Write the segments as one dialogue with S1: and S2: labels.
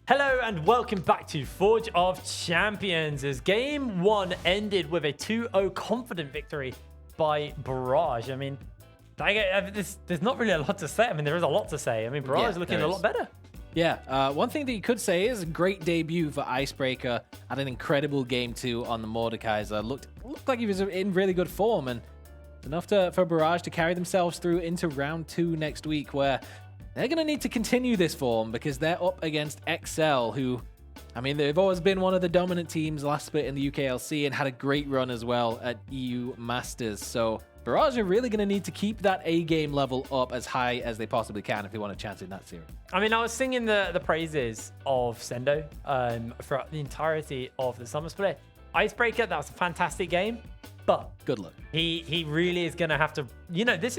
S1: Hello and welcome back to Forge of Champions as Game 1 ended with a 2-0 confident victory by Barrage. I mean, there's not really a lot to say. I mean, there is a lot to say. I mean, Barrage is looking a lot better.
S2: Yeah, one thing that you could say is a great debut for Icebreaker. Had an incredible Game 2 on the Mordekaiser. Looked like he was in really good form, and enough for Barrage to carry themselves through into round 2 next week, where they're going to need to continue this form because they're up against XL, who, I mean, they've always been one of the dominant teams last bit in the UKLC and had a great run as well at EU Masters. So Barrage are really going to need to keep that A-game level up as high as they possibly can if they want a chance in that series.
S1: I mean, I was singing the praises of Sendo throughout the entirety of the Summer Split. Icebreaker, that was a fantastic game, but
S2: good luck.
S1: He really is going to have to, this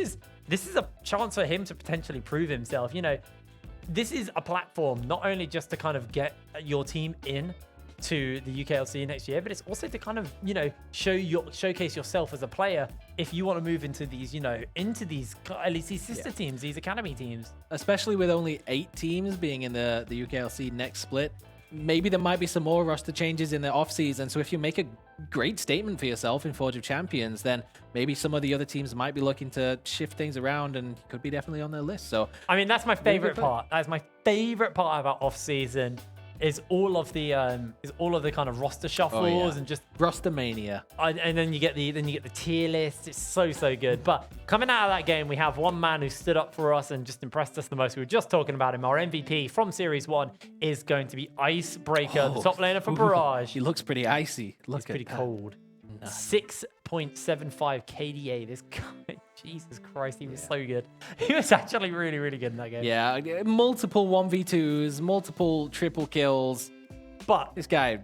S1: is a chance for him to potentially prove himself. This is a platform not only just to kind of get your team in to the UKLC next year, but it's also to kind of, showcase yourself as a player if you want to move into these, into these, at least these sister teams, these academy teams.
S2: Especially with only 8 teams being in the UKLC next split. Maybe there might be some more roster changes in the off-season. So if you make a great statement for yourself in Forge of Champions, then maybe some of the other teams might be looking to shift things around and could be definitely on their list. So I
S1: mean, that's my favorite part. That's my favorite part about off-season is all of the kind of roster shuffles and just
S2: roster mania.
S1: And then you get the tier list. It's so good. But coming out of that game, we have one man who stood up for us and just impressed us the most. We were just talking about him. Our MVP from Series 1 is going to be Icebreaker, the top laner for Barrage.
S2: He looks pretty icy.
S1: He's pretty cold. 6.75 KDA. This guy, Jesus Christ, he was so good. He was actually really good in that game.
S2: Yeah, multiple 1v2s, multiple triple kills.
S1: But
S2: this guy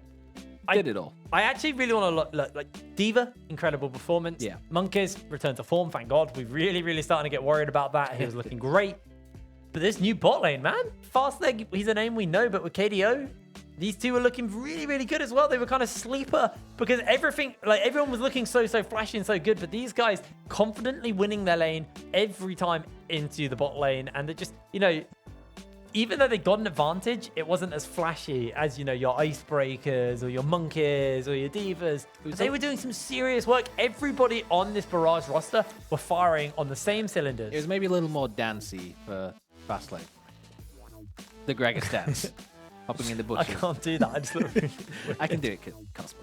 S2: did it all.
S1: I actually really want to look like D.Va, incredible performance.
S2: Yeah.
S1: Monkeys, return to form, thank God. We're really starting to get worried about that. He was looking great. But this new bot lane, man. Fastleg, he's a name we know, but with KDO, these two were looking really good as well. They were kind of sleeper because everyone was looking so flashy and so good, but these guys confidently winning their lane every time into the bot lane. And they just, even though they got an advantage, it wasn't as flashy as, your Icebreakers or your Monkeys or your D.Vas. They were doing some serious work. Everybody on this Barrage roster were firing on the same cylinders.
S2: It was maybe a little more dancey for Fastlane. The Gregor dance. Hopping in the bushes.
S1: I can't do that. I just look
S2: I can do it, cosplay.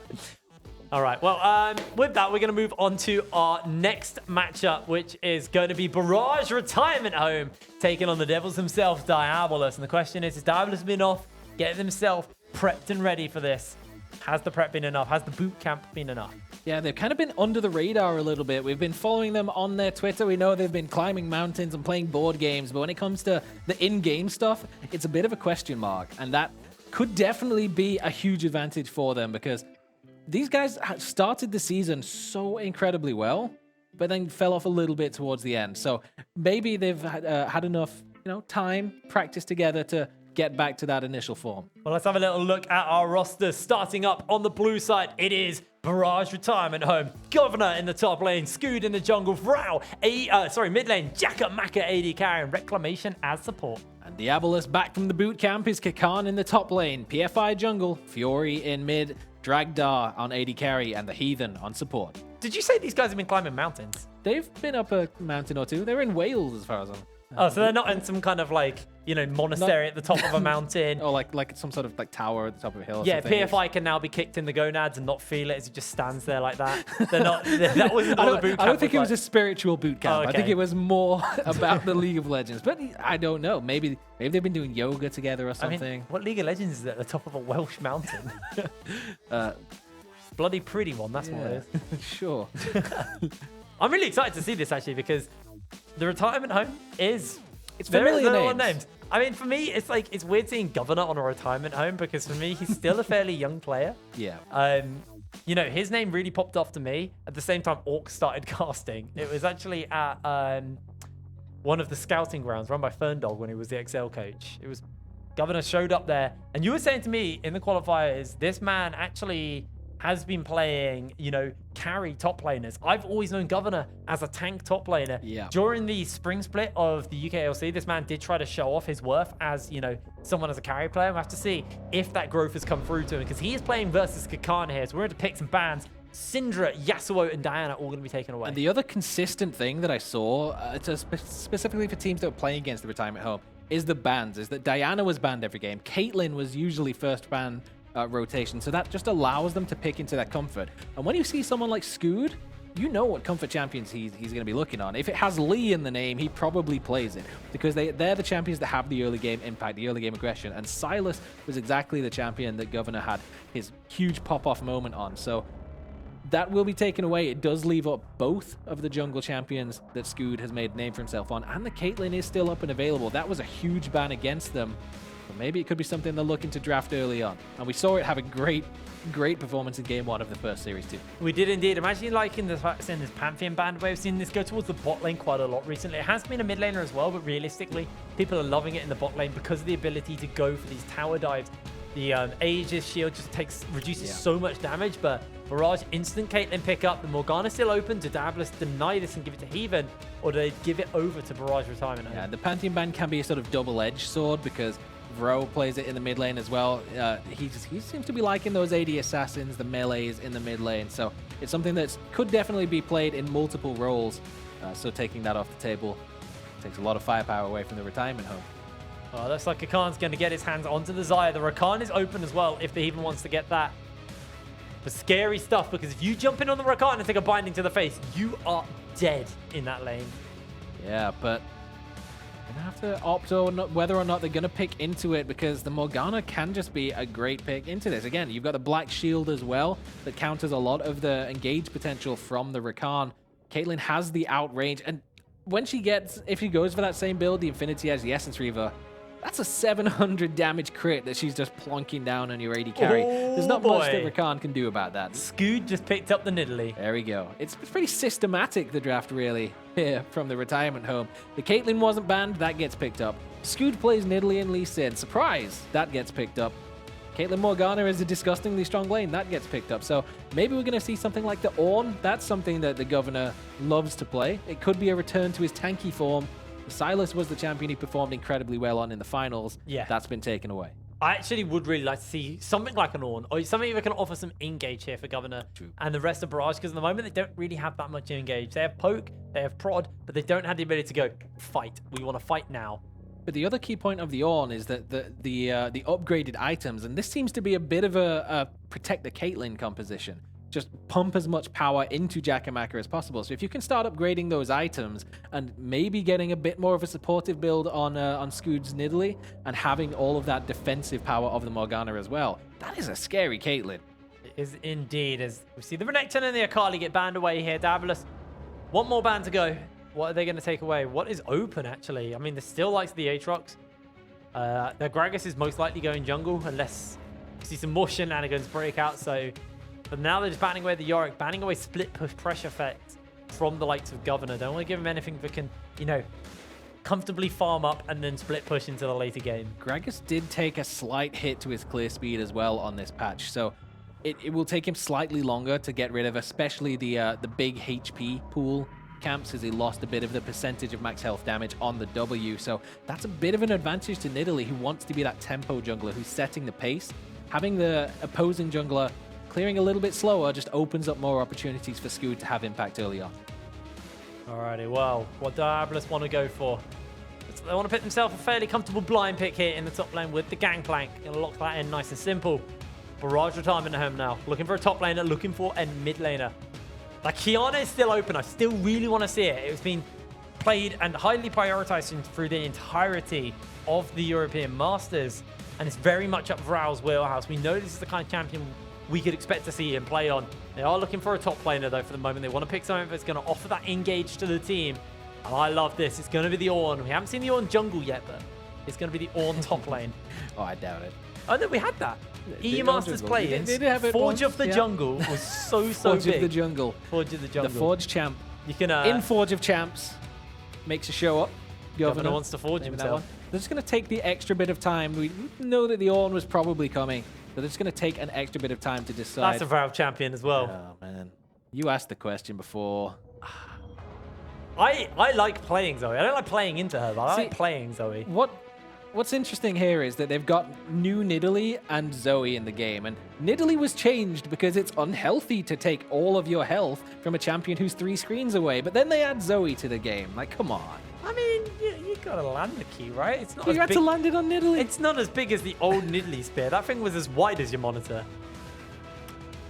S1: All right. Well, with that, we're going to move on to our next matchup, which is going to be Barrage Retirement Home taking on the Devils himself, Diabolus. And the question is Diabolus been off, getting himself prepped and ready for this? Has the prep been enough? Has the boot camp been enough?
S2: Yeah, they've kind of been under the radar a little bit. We've been following them on their Twitter. We know they've been climbing mountains and playing board games, but when it comes to the in-game stuff, it's a bit of a question mark. And that could definitely be a huge advantage for them because these guys started the season so incredibly well, but then fell off a little bit towards the end. So maybe they've had enough, time, practice together to get back to that initial form.
S1: Well, let's have a little look at our roster. Starting up on the blue side, it is Barrage Retirement Home. Governor in the top lane, Scoot in the jungle, Vrow, mid lane, Jacka Macca AD carry, and Reclamation as support.
S2: And Diabolus back from the boot camp is Kakan in the top lane, PFI jungle, Fury in mid, Dragdar on AD carry, and the Heathen on support.
S1: Did you say these guys have been climbing mountains?
S2: They've been up a mountain or two. They're in Wales as far as I'm...
S1: Oh, so they're not in some kind of monastery at the top of a mountain.
S2: Or like some sort of tower at the top of a hill.
S1: Yeah, PFI can now be kicked in the gonads and not feel it as he just stands there like that. They're not. That wasn't what the boot camp.
S2: I don't think it was a spiritual boot camp.
S1: Oh, okay.
S2: I think it was more about the League of Legends. But I don't know. Maybe they've been doing yoga together or something.
S1: I mean, what League of Legends is at the top of a Welsh mountain? Bloody pretty one. That's what it is.
S2: Sure.
S1: I'm really excited to see this actually because the retirement home is
S2: familiar
S1: names. I mean, for me, it's weird seeing Governor on a retirement home because for me, he's still a fairly young player.
S2: Yeah.
S1: His name really popped off to me at the same time Orc started casting. It was actually at one of the scouting grounds run by Ferndog when he was the XL coach. It was Governor showed up there, and you were saying to me in the qualifiers, this man actually has been playing, carry top laners. I've always known Governor as a tank top laner.
S2: Yeah.
S1: During the spring split of the UKLC, this man did try to show off his worth as, someone as a carry player. We'll have to see if that growth has come through to him, because he is playing versus Kakan here. So we're going to pick some bans. Syndra, Yasuo, and Diana all going to be taken away.
S2: And the other consistent thing that I saw, specifically for teams that were playing against the retirement home, is the bans. Is that Diana was banned every game. Caitlyn was usually first ban rotation, so that just allows them to pick into that comfort. And when you see someone like Scood, you know what comfort champions he's going to be looking on. If it has Lee in the name, he probably plays it, because they're the champions that have the early game impact, the early game aggression. And Silas was exactly the champion that Governor had his huge pop-off moment on. So that will be taken away. It does leave up both of the jungle champions that Scood has made a name for himself on, and the Caitlyn is still up and available. That was a huge ban against them. But maybe it could be something they're looking to draft early on. And we saw it have a great performance in game 1 of the first series too.
S1: We did indeed. Imagine like in this Pantheon band where we've seen this go towards the bot lane quite a lot recently. It has been a mid laner as well, but realistically, people are loving it in the bot lane because of the ability to go for these tower dives. The Aegis shield just reduces so much damage, but Barrage instant Caitlyn pick up. The Morgana's still open. Do Diabolus deny this and give it to Heathen, or do they give it over to Barrage retirement?
S2: Yeah, the Pantheon ban can be a sort of double-edged sword, because Vro plays it in the mid lane as well. He seems to be liking those AD assassins, the melees in the mid lane. So it's something that could definitely be played in multiple roles. So taking that off the table takes a lot of firepower away from the retirement home.
S1: Oh, looks like Kakan's going to get his hands onto the Xayah. The Rakan is open as well if he even wants to get that. But scary stuff, because if you jump in on the Rakan and take a binding to the face, you are dead in that lane.
S2: Yeah, but they're going to have to opt on whether or not they're going to pick into it, because the Morgana can just be a great pick into this. Again, you've got the Black Shield as well that counters a lot of the engage potential from the Rakan. Caitlyn has the outrange, and when if she goes for that same build, the Infinity Edge, the Essence Reaver, that's a 700 damage crit that she's just plonking down on your AD carry. There's not much that Rakan can do about that.
S1: Scood just picked up the Nidalee.
S2: There we go. It's pretty systematic, the draft, really, here from the retirement home. The Caitlyn wasn't banned. That gets picked up. Scood plays Nidalee and Lee Sin. Surprise! That gets picked up. Caitlyn Morgana is a disgustingly strong lane. That gets picked up. So maybe we're going to see something like the Ornn. That's something that the Governor loves to play. It could be a return to his tanky form. Silas was the champion he performed incredibly well on in the finals.
S1: Yeah.
S2: That's been taken away.
S1: I actually would really like to see something like an Ornn, or something that can offer some engage here for Governor and the rest of Barrage, because at the moment they don't really have that much engage. They have poke, they have prod, but they don't have the ability to go fight. We want to fight now.
S2: But the other key point of the Ornn is that the upgraded items, and this seems to be a bit of a protect the Caitlyn composition. Just pump as much power into Jakamaka as possible. So if you can start upgrading those items and maybe getting a bit more of a supportive build on Scood's Nidalee and having all of that defensive power of the Morgana as well, that is a scary Caitlyn.
S1: It is indeed. As we see the Renekton and the Akali get banned away here. Diabolus, one more ban to go. What are they going to take away? What is open, actually? I mean, there's still likes the Aatrox. The Gragas is most likely going jungle, unless we see some more shenanigans break out. But now they're just banning away the Yorick, banning away split push pressure effects from the likes of Governor. Don't want to give him anything that can, comfortably farm up and then split push into the later game.
S2: Gragas did take a slight hit to his clear speed as well on this patch, so it will take him slightly longer to get rid of, especially the big HP pool camps, as he lost a bit of the percentage of max health damage on the W. So that's a bit of an advantage to Nidalee, who wants to be that tempo jungler who's setting the pace. Having the opposing jungler clearing a little bit slower just opens up more opportunities for Scood to have impact early on.
S1: Alrighty, well, what Diabolus want to go for? They want to pick themselves a fairly comfortable blind pick here in the top lane with the Gangplank. Gonna lock that in nice and simple. Barrage retirement at home now. Looking for a top laner, looking for a mid laner. Like, Kiana is still open. I still really want to see it. It's been played and highly prioritized through the entirety of the European Masters. And it's very much up Vral's wheelhouse. We know this is the kind of champion we could expect to see him play on. They are looking for a top laner, though, for the moment. They want to pick something that's going to offer that engage to the team. And I love this. It's going to be the Ornn. We haven't seen the Ornn jungle yet, but it's going to be the Ornn top lane.
S2: Oh, I doubt it.
S1: Oh, no, we had that. EU Masters play-ins.
S2: Forge
S1: once. Of the Jungle was so big.
S2: Forge of the Jungle.
S1: Forge of the Jungle.
S2: The Forge champ.
S1: You can
S2: in Forge of Champs. Makes a show up.
S1: Governor wants to forge himself.
S2: They're just going to take the extra bit of time. We know that the Ornn was probably coming. So they're just going to take an extra bit of time to decide.
S1: That's a Valve champion as well.
S2: Oh, man. You asked the question before.
S1: I like playing Zoe. I don't like playing into her, but I like
S2: See,
S1: playing Zoe.
S2: What's interesting here is that they've got new Nidalee and Zoe in the game, and Nidalee was changed because it's unhealthy to take all of your health from a champion who's 3 screens away, but then they add Zoe to the game. Like, come on.
S1: I mean, you gotta land the key, right? It's not
S2: But
S1: as
S2: you had
S1: big.
S2: to land it on Nidalee.
S1: It's not as big as the old Nidalee spear. That thing was as wide as your monitor.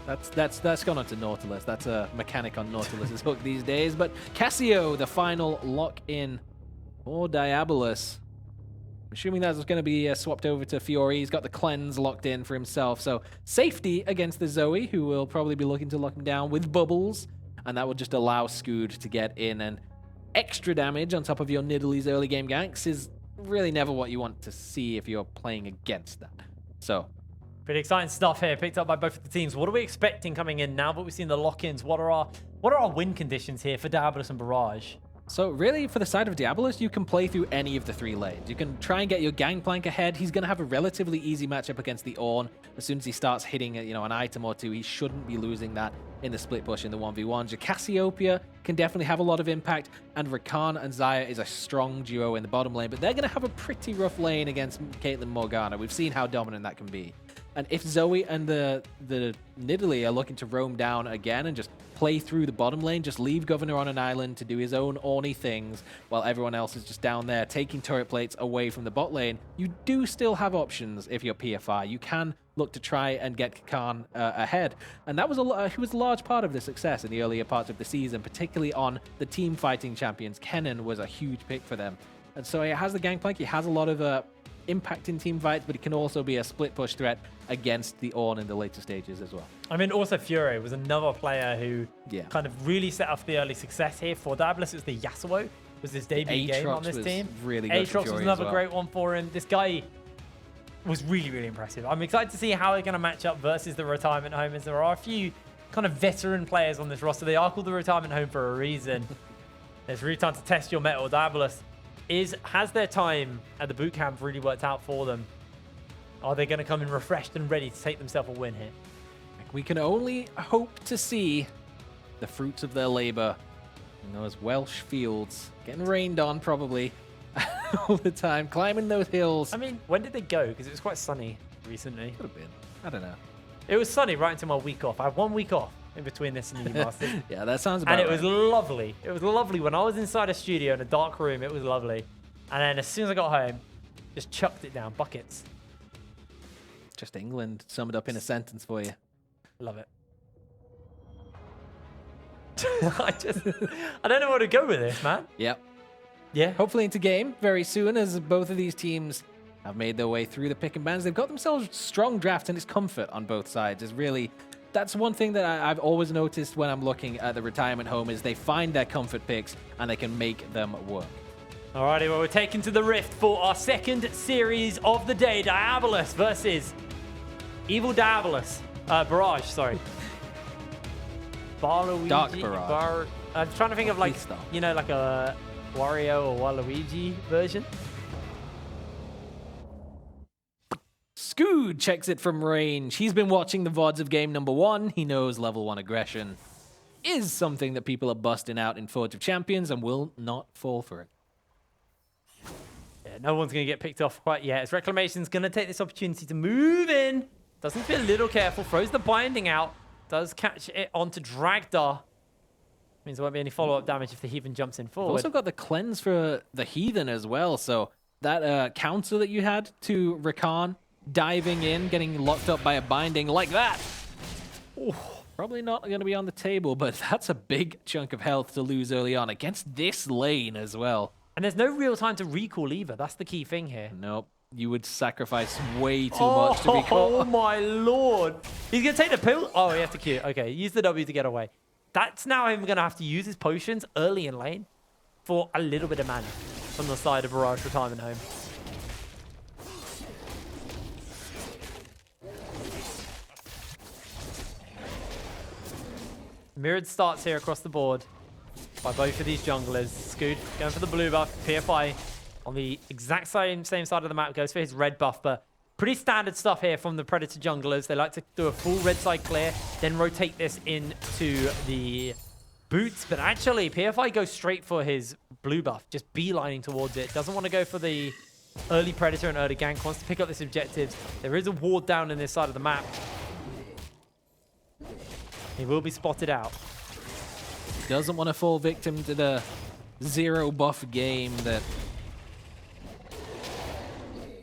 S2: That's gone on to Nautilus. That's a mechanic on Nautilus's hook these days. But Cassio, the final lock-in for Diabolus. I'm assuming that's going to be swapped over to Fiori. He's got the cleanse locked in for himself. So safety against the Zoe, who will probably be looking to lock him down with bubbles. And that will just allow Scood to get in. And extra damage on top of your Nidalee's early game ganks is really never what you want to see if you're playing against that. So
S1: Pretty exciting stuff here, picked up by both of the teams. What are we expecting coming in now that we've seen the lock-ins? What are our win conditions here for Diabolus and Barrage?
S2: So really, for the side of Diabolus, you can play through any of the 3 lanes. You can try and get your Gangplank ahead. He's going to have a relatively easy matchup against the Ornn. As soon as he starts hitting an item or 2, he shouldn't be losing that in the split push in the 1v1s. Your Cassiopeia can definitely have a lot of impact, and Rakan and Xayah is a strong duo in the bottom lane, but they're going to have a pretty rough lane against Caitlyn Morgana. We've seen how dominant that can be. And if Zoe and the Nidalee are looking to roam down again and just play through the bottom lane, just leave Governor on an island to do his own Orny things while everyone else is just down there taking turret plates away from the bot lane, you do still have options if you're PFI. You can look to try and get Khan ahead. And that was he was a large part of the success in the earlier parts of the season, particularly on the team fighting champions. Kennen was a huge pick for them. And so he has the Gangplank, he has a lot of impact in team fights, but it can also be a split push threat against the Ornn in the later stages as well.
S1: I mean, also Fury was another player who kind of really set off the early success here for Diabolus. It was the Yasuo, was his debut game on this team.
S2: Really good.
S1: Aatrox was another great one for him. This guy was really, really impressive. I'm excited to see how they're going to match up versus the retirement home, as there are a few kind of veteran players on this roster. They are called the retirement home for a reason. It's really time to test your mettle. Diabolus has their time at the boot camp really worked out for them? Are they going to come in refreshed and ready to take themselves a win here?
S2: We can only hope to see the fruits of their labor in those Welsh fields. Getting rained on, probably, all the time. Climbing those hills.
S1: I mean, when did they go? Because it was quite sunny recently.
S2: Could have been. I don't know.
S1: It was sunny right until my week off. I had 1 week off in between this and the Masters.
S2: Yeah, that sounds about
S1: right. And it
S2: right.
S1: was lovely. It was lovely. When I was inside a studio in a dark room, it was lovely. And then as soon as I got home, just chucked it down. Buckets.
S2: Just England summed up in a sentence for you.
S1: Love it. I don't know where to go with this, man.
S2: Yep.
S1: Yeah.
S2: Hopefully into game very soon, as both of these teams have made their way through the pick and bans. They've got themselves strong draft, and it's comfort on both sides. Is really, that's one thing that I've always noticed when I'm looking at the retirement home, is they find their comfort picks and they can make them work.
S1: Alrighty, well, we're taking to the Rift for our second series of the day. Diabolus versus Evil Diabolus. Barrage, sorry. Waluigi.
S2: Dark Barrage.
S1: I'm trying to think of, like,
S2: Style.
S1: you know, like a Wario or Waluigi version.
S2: Scood checks it from range. He's been watching the VODs of game number 1. He knows level 1 aggression is something that people are busting out in Forge of Champions and will not fall for it.
S1: Yeah, no one's going to get picked off quite yet, as Reclamation's going to take this opportunity to move in. Doesn't feel a little careful. Throws the binding out. Does catch it onto Dragdar. Means there won't be any follow-up damage if the Heathen jumps in forward.
S2: Also got the cleanse for the Heathen as well. So that counter that you had to Rakan diving in, getting locked up by a binding like that. Ooh, probably not going to be on the table, but that's a big chunk of health to lose early on against this lane as well.
S1: And there's no real time to recall either. That's the key thing here.
S2: Nope. You would sacrifice way too much to be caught.
S1: Oh my lord. He's going to take the pill. Oh, he has to Q. Okay, use the W to get away. That's now him going to have to use his potions early in lane for a little bit of mana from the side of Barrage Retirement Home. Mirrored starts here across the board by both of these junglers. Scoot going for the blue buff. PFI on the exact same side of the map goes for his red buff, but Pretty standard stuff here from the Predator junglers. They like to do a full red side clear, then rotate this into the boots. But actually, PFI goes straight for his blue buff, just beelining towards it. Doesn't want to go for the early Predator and early gank. Wants to pick up this objective. There is a ward down in this side of the map. He will be spotted out.
S2: Doesn't want to fall victim to the 0 buff game that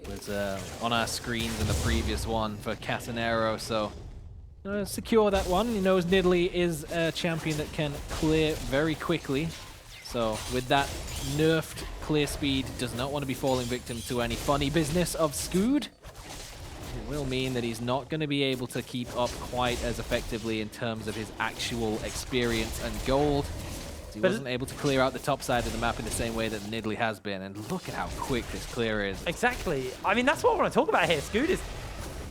S2: was on our screens in the previous one for Catanero. So secure that one. He knows Nidalee is a champion that can clear very quickly. So with that nerfed clear speed, does not want to be falling victim to any funny business of Scood. It will mean that he's not going to be able to keep up quite as effectively in terms of his actual experience and gold. He wasn't able to clear out the top side of the map in the same way that Nidalee has been. And look at how quick this clear is.
S1: Exactly. I mean, that's what I want to talk about here. Scood is...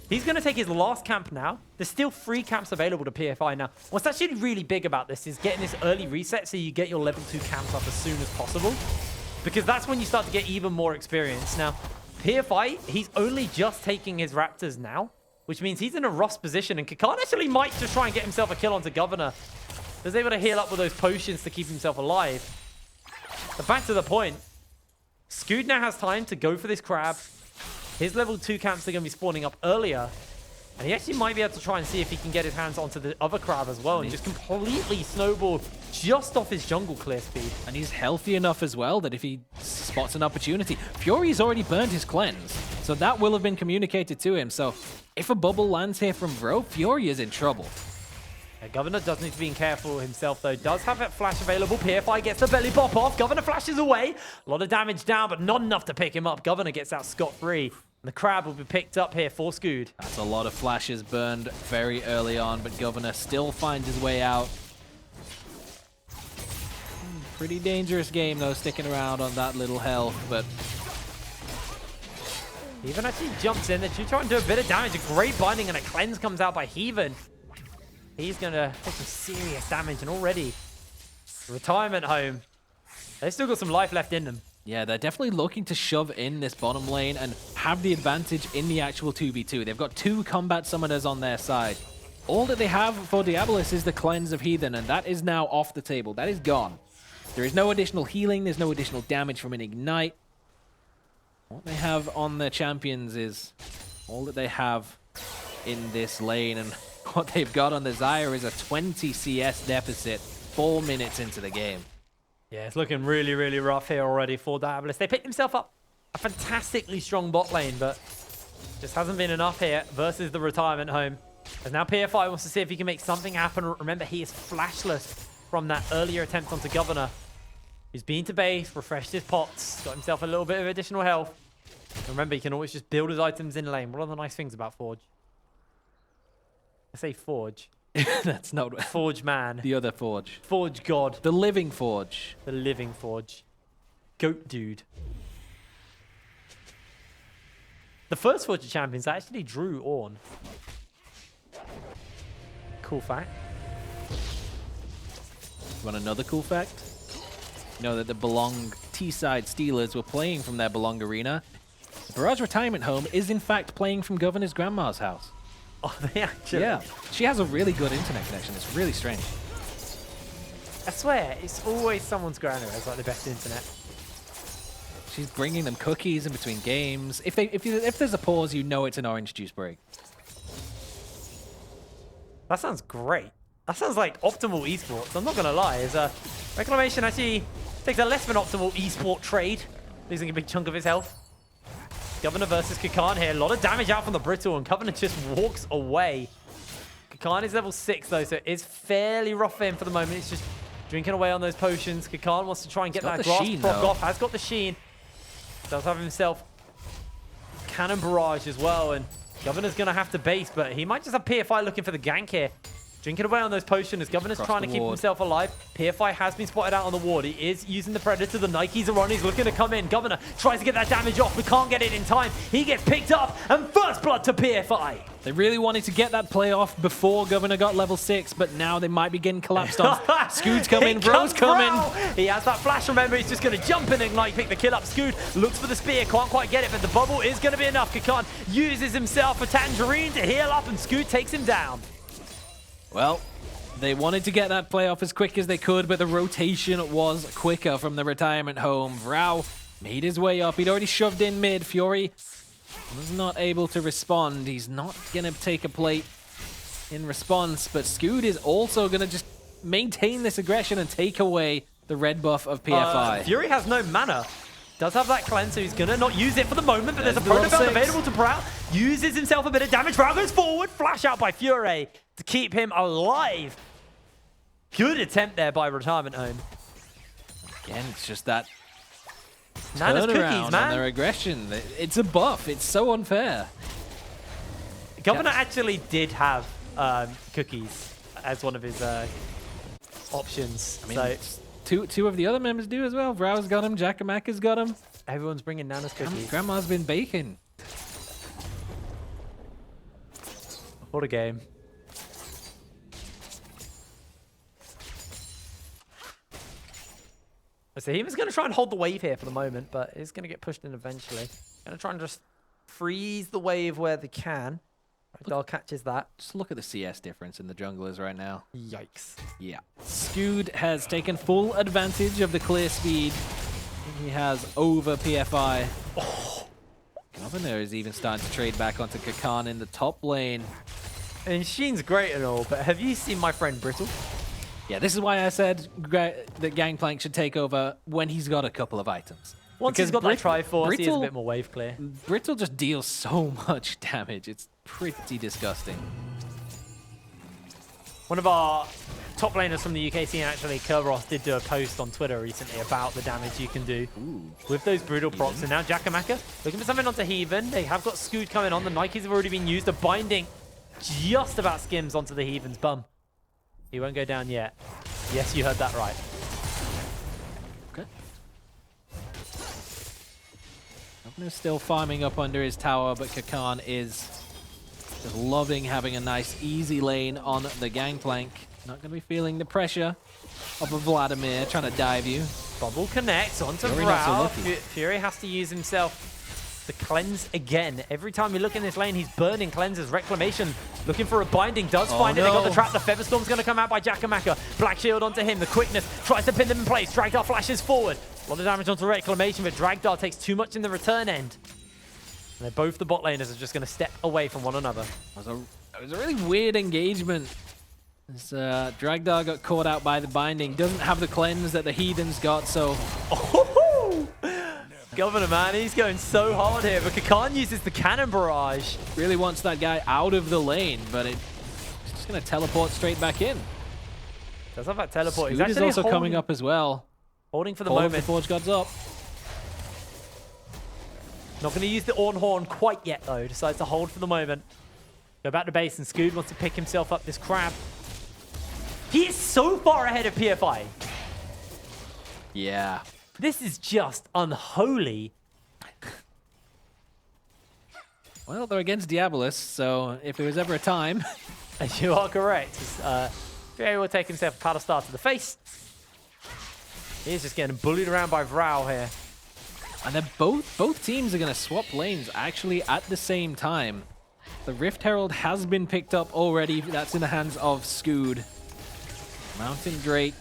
S1: He's going to take his last camp now. There's still 3 camps available to PFI now. What's actually really big about this is getting this early reset so you get your level 2 camps up as soon as possible. Because that's when you start to get even more experience. Now, PFI, he's only just taking his Raptors now, which means he's in a rough position. And Kakan actually might just try and get himself a kill onto Governor. He's able to heal up with those potions to keep himself alive. But back to the point. Scood now has time to go for this crab. His level 2 camps are going to be spawning up earlier. And he actually might be able to try and see if he can get his hands onto the other crab as well and just completely snowball just off his jungle clear speed.
S2: And he's healthy enough as well that if he spots an opportunity, Fury's already burned his cleanse. So that will have been communicated to him. So if a bubble lands here from Bro, Fury is in trouble.
S1: Governor does need to be careful himself, though. Does have that flash available. PFI gets the belly pop off. Governor flashes away. A lot of damage down, but not enough to pick him up. Governor gets out scot-free. And the crab will be picked up here for Scood.
S2: That's a lot of flashes burned very early on, but Governor still finds his way out. Pretty dangerous game, though, sticking around on that little health, but...
S1: Heaven actually jumps in. They're trying to do a bit of damage. A great binding and a cleanse comes out by Heaven. He's going to take some serious damage, and already retirement home. They've still got some life left in them.
S2: Yeah, they're definitely looking to shove in this bottom lane and have the advantage in the actual 2v2. They've got 2 combat summoners on their side. All that they have for Diabolus is the cleanse of Heathen, and that is now off the table. That is gone. There is no additional healing. There's no additional damage from an ignite. What they have on their champions is all that they have in this lane, and what they've got on the Zyre is a 20 CS deficit 4 minutes into the game.
S1: Yeah, it's looking really, really rough here already for Diabolus. They picked himself up a fantastically strong bot lane, but just hasn't been enough here versus the retirement home. As now PFI wants to see if he can make something happen. Remember, he is flashless from that earlier attempt onto Governor. He's been to base, refreshed his pots, got himself a little bit of additional health. Remember, he can always just build his items in lane. What are the nice things about Forge? I say Forge.
S2: That's not
S1: Forge man.
S2: The other Forge.
S1: Forge god.
S2: The living Forge.
S1: The living Forge. Goat dude. The first Forge of Champions actually drew Ornn. Cool fact.
S2: Want another cool fact? You know that the Belong T-side Steelers were playing from their Belong arena. The Barrage Retirement Home is in fact playing from Governor's grandma's house.
S1: Oh, they actually?
S2: Yeah. She has a really good internet connection. It's really strange.
S1: I swear, it's always someone's grandma has like the best internet.
S2: She's bringing them cookies in between games. If there's a pause, you know it's an orange juice break.
S1: That sounds great. That sounds like optimal esports. I'm not going to lie. Reclamation actually takes a less than optimal esport trade, losing a big chunk of his health. Governor versus Kakan here. A lot of damage out from the Brittle, and Governor just walks away. Kakan is level 6, though, so it's fairly rough for him for the moment. It's just drinking away on those potions. Kakan wants to try and get that grass proc off. Has got the Sheen. Does have himself Cannon Barrage as well, and Governor's going to have to base, but he might just have PFI looking for the gank here. Drinking away on those potions as Governor's
S2: Across
S1: trying to
S2: the
S1: keep
S2: ward.
S1: himself alive. PFI has been spotted out on the ward. He is using the Predator. The Nikes are on. He's looking to come in. Governor tries to get that damage off, but can't get it in time. He gets picked up, and first blood to PFI.
S2: They really wanted to get that play off before Governor got level 6, but now they might be getting collapsed on. Scoot's coming, Bro's coming.
S1: He has that flash, remember. He's just going to jump in and Ignite, pick the kill up. Scoot looks for the spear, can't quite get it, but the bubble is going to be enough. Kakan uses himself a Tangerine to heal up, and Scoot takes him down.
S2: Well, they wanted to get that play off as quick as they could, but the rotation was quicker from the retirement home. Vrao made his way up. He'd already shoved in mid. Fury was not able to respond. He's not going to take a plate in response, but Scoot is also going to just maintain this aggression and take away the red buff of PFI.
S1: Fury has no mana. Does have that cleanse, so he's going to not use it for the moment, but there's a
S2: There's the
S1: Protobelt
S2: level 6.
S1: available to Brow. Uses himself a bit of damage. Brow goes forward. Flash out by Fury to keep him alive. Good attempt there by Retirement Home.
S2: Again, it's just that
S1: Nana's cookies,
S2: turnaround on
S1: man.
S2: their aggression. It's a buff. It's so unfair.
S1: Governor actually did have cookies as one of his options.
S2: I mean, two of the other members do as well. Vrau's got him. Jackamaka's got him.
S1: Everyone's bringing Nana's cookies.
S2: Grandma's been baking.
S1: What a game. So he was going to try and hold the wave here for the moment, but he's going to get pushed in eventually. Going to try and just freeze the wave where they can. Ragdoll catches that.
S2: Just look at the CS difference in the junglers right now.
S1: Yikes.
S2: Yeah. Scoot has taken full advantage of the clear speed he has over PFI.
S1: Oh.
S2: Governor is even starting to trade back onto Kakan in the top lane.
S1: And Sheen's great and all, but have you seen my friend Brittle?
S2: Yeah, this is why I said that Gangplank should take over when he's got a couple of items.
S1: Once he's got that Triforce, he is a bit more wave clear.
S2: Brittle just deals so much damage. It's pretty disgusting.
S1: One of our top laners from the UK scene, actually, Kerberos, did do a post on Twitter recently about the damage you can do with those brutal procs. And now Jackamaka looking for something onto Heathen. They have got Scoot coming on. The Nikes have already been used. The binding just about skims onto the Heathen's bum. He won't go down yet. Yes, you heard that right.
S2: Okay. Governor's still farming up under his tower, but Kakan is just loving having a nice easy lane on the Gangplank. Not going to be feeling the pressure of a Vladimir trying to dive you.
S1: Bubble connects onto
S2: Fury not so
S1: Vrao.
S2: lucky.
S1: Fury has to use himself the cleanse again. Every time we look in this lane, he's burning cleanses. Reclamation looking for a binding. Does find it. They got the trap. The Featherstorm's going to come out by Jackamaka. Black Shield onto him. The quickness tries to pin them in place. Dragdar flashes forward. A lot of damage onto Reclamation, but Dragdar takes too much in the return end. And they're both the bot laners are just going to step away from one another.
S2: It was a really weird engagement. As Dragdar got caught out by the binding. Doesn't have the cleanse that the Heathen's got, so...
S1: Oh, Governor, man, he's going so hard here, but Kakan uses the cannon barrage.
S2: Really wants that guy out of the lane, but it's just going to teleport straight back in.
S1: Does have that teleport.
S2: Scoot is also coming up as well.
S1: Holding for the
S2: Call of
S1: moment.
S2: the Forge Gods up.
S1: Not going to use the Orn Horn quite yet, though. Decides to hold for the moment. Go back to base, and Scoot wants to pick himself up this crab. He is so far ahead of PFI.
S2: Yeah.
S1: This is just unholy.
S2: Well, they're against Diabolus, so if there was ever a time...
S1: And you are correct. Fury will take himself a paddle star to the face. He's just getting bullied around by Vrao here.
S2: And they're both teams are going to swap lanes actually at the same time. The Rift Herald has been picked up already. That's in the hands of Scoot. Mountain Drake.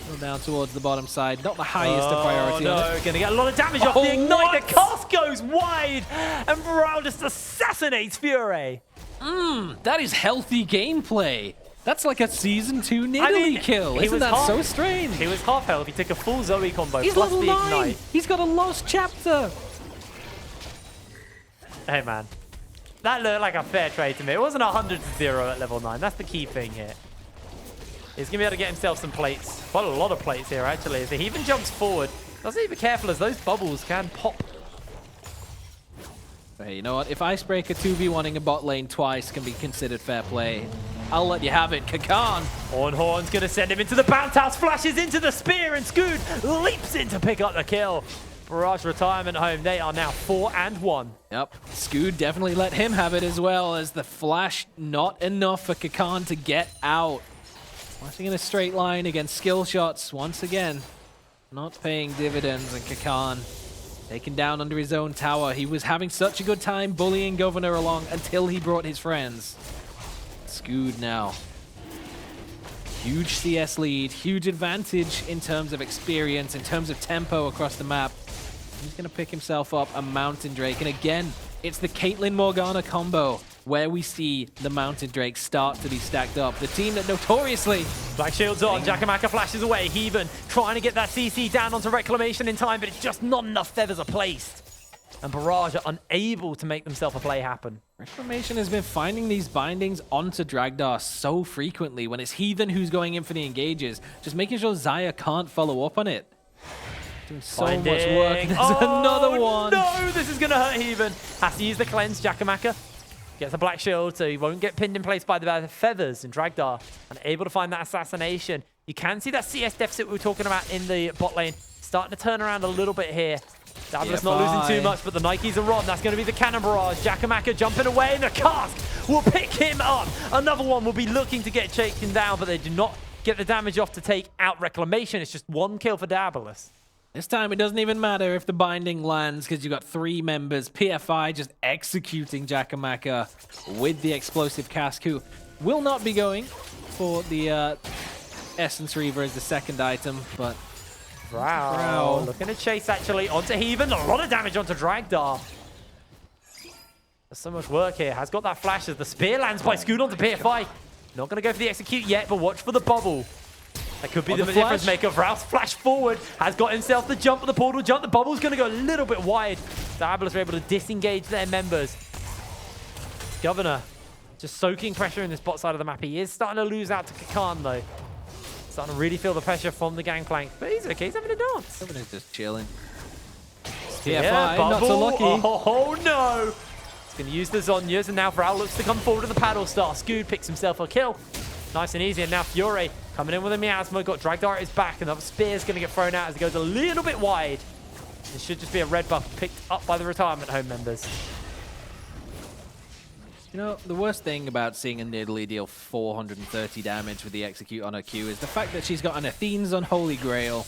S2: Go down towards the bottom side. Not the highest of priority.
S1: Oh, no. Going to get a lot of damage off the Ignite.
S2: What?
S1: The cast goes wide. And Vrao just assassinates Fury.
S2: That is healthy gameplay. That's like a Season 2 Nidalee kill. Isn't that so strange?
S1: He was half health. He took a full Zoe combo
S2: He's
S1: plus
S2: level
S1: the
S2: 9.
S1: Ignite.
S2: He's got a lost chapter.
S1: Hey, man. That looked like a fair trade to me. It wasn't 100-0 at level 9. That's the key thing here. He's going to be able to get himself some plates. Quite a lot of plates here, actually. As he even jumps forward. Doesn't be careful as those bubbles can pop.
S2: Hey, you know what? If Icebreaker 2v1ing a bot lane twice can be considered fair play, I'll let you have it. Kakan.
S1: Horn's going to send him into the bounce house, flashes into the spear, and Scoot leaps in to pick up the kill. Barrage Retirement Home, they are now 4-1.
S2: Yep, Scoot definitely let him have it as well, as the flash not enough for Kakan to get out. Flashing in a straight line against skill shots once again. Not paying dividends, and Kakan taken down under his own tower. He was having such a good time bullying Governor along until he brought his friends. Scoot now. Huge CS lead, huge advantage in terms of experience, in terms of tempo across the map. He's going to pick himself up a Mountain Drake. And again, it's the Caitlyn Morgana combo where we see the Mountain Drake start to be stacked up. The team that notoriously...
S1: Black Shield's on, Jakamaka flashes away. Heaven trying to get that CC down onto Reclamation in time, but it's just not enough feathers are placed. And Barrage are unable to make themselves a play happen.
S2: Reclamation has been finding these bindings onto Dragdar so frequently when it's Heathen who's going in for the engages, just making sure Xayah can't follow up on it. Doing so much work. There's another one.
S1: No, this is going to hurt Heaven. Has to use the cleanse. Jakamaka gets a Black Shield, so he won't get pinned in place by the feathers. And Dragdar unable to find that assassination. You can see that CS deficit we were talking about in the bot lane starting to turn around a little bit here. Diabolus not losing too much, but the Nikes are on. That's going to be the Cannon Barrage. Jakamaka jumping away, and the cask will pick him up. Another one will be looking to get taken down, but they do not get the damage off to take out Reclamation. It's just one kill for Diabolus.
S2: This time it doesn't even matter if the binding lands because you've got 3 members. PFI just executing Jakamaka with the explosive cask, who will not be going for the Essence Reaver as the second item, but
S1: Wow. Looking to chase actually onto Heaven. A lot of damage onto Dragdar. There's so much work here. Has got that flash as the spear lands by Scoot onto PFI. Not going to go for the execute yet, but watch for the bubble. That could be the difference maker. Rouse flash forward. Has got himself the jump of the portal jump. The bubble's going to go a little bit wide. Diabolus are able to disengage their members. Governor just soaking pressure in this bot side of the map. He is starting to lose out to Kakan though. Starting to really feel the pressure from the gangplank. But he's okay. He's having a dance.
S2: Governor's just chilling.
S1: Yeah,
S2: PFI, not so lucky.
S1: Oh no! He's going to use the Zonyas, and now Vral looks to come forward with the paddle star. Scoot picks himself a kill. Nice and easy, and now Fury coming in with a miasma. Got Dragdar at his back. Another spear's going to get thrown out as he goes a little bit wide. This should just be a red buff picked up by the retirement home members.
S2: You know, the worst thing about seeing a Nidalee deal 430 damage with the execute on her Q is the fact that she's got an Athene's Unholy Grail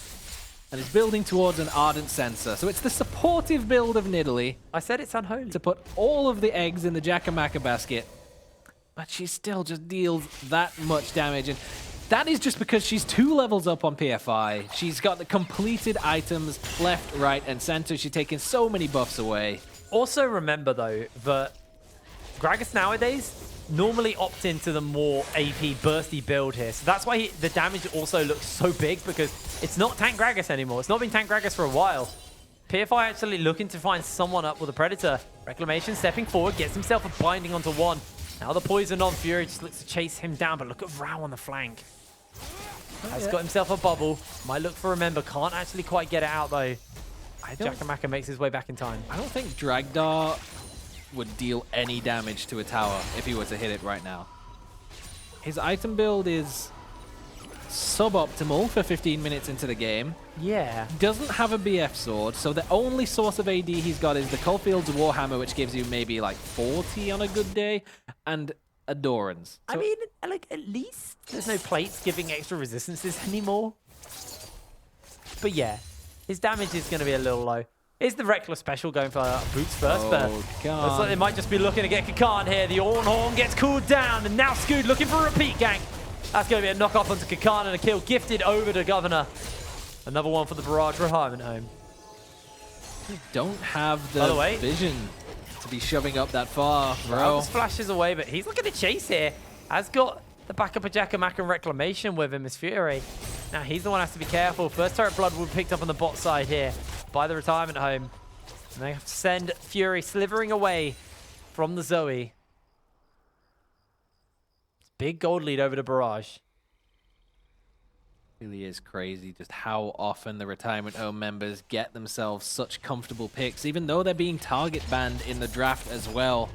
S2: and is building towards an Ardent Sensor. So it's the supportive build of Nidalee.
S1: I said it's unholy.
S2: To put all of the eggs in the Jakamaka basket, but she still just deals that much damage. And that is just because she's 2 levels up on PFI. She's got the completed items left, right, and center. She's taking so many buffs away.
S1: Also remember, though, that Gragas nowadays normally opt into the more AP bursty build here. So that's why the damage also looks so big, because it's not Tank Gragas anymore. It's not been Tank Gragas for a while. PFI actually looking to find someone up with a Predator. Reclamation stepping forward, gets himself a binding onto 1. Now the poison on Fury just looks to chase him down, but look at Vrao on the flank. Has got himself a bubble. Might look for Remember. Can't actually quite get it out, though. Jakamaka makes his way back in time.
S2: I don't think Dragdar would deal any damage to a tower if he were to hit it right now. His item build is suboptimal for 15 minutes into the game.
S1: Yeah.
S2: Doesn't have a BF sword, so the only source of AD he's got is the Caulfield's Warhammer, which gives you maybe like 40 on a good day, and a Doran's.
S1: I mean, like, at least there's no plates giving extra resistances anymore. But yeah, his damage is going to be a little low. Is the Reckless special going for boots first? But looks like they might just be looking to get Kakan here. The Horn gets cooled down, and now Scoot looking for a repeat gank. That's going to be a knockoff onto Kakan and a kill gifted over to Governor. Another one for the Barrage Retirement Home.
S2: You don't have the vision to be shoving up that far, bro.
S1: Just flashes away, but he's looking to chase here. Has got the backup of Jakamaka and Reclamation with him as Fury. Now he's the one who has to be careful. First turret blood will be picked up on the bot side here by the Retirement Home. And they have to send Fury slithering away from the Zoe. Big gold lead over to Barrage.
S2: Really is crazy just how often the Retirement Home members get themselves such comfortable picks, even though they're being target banned in the draft as well.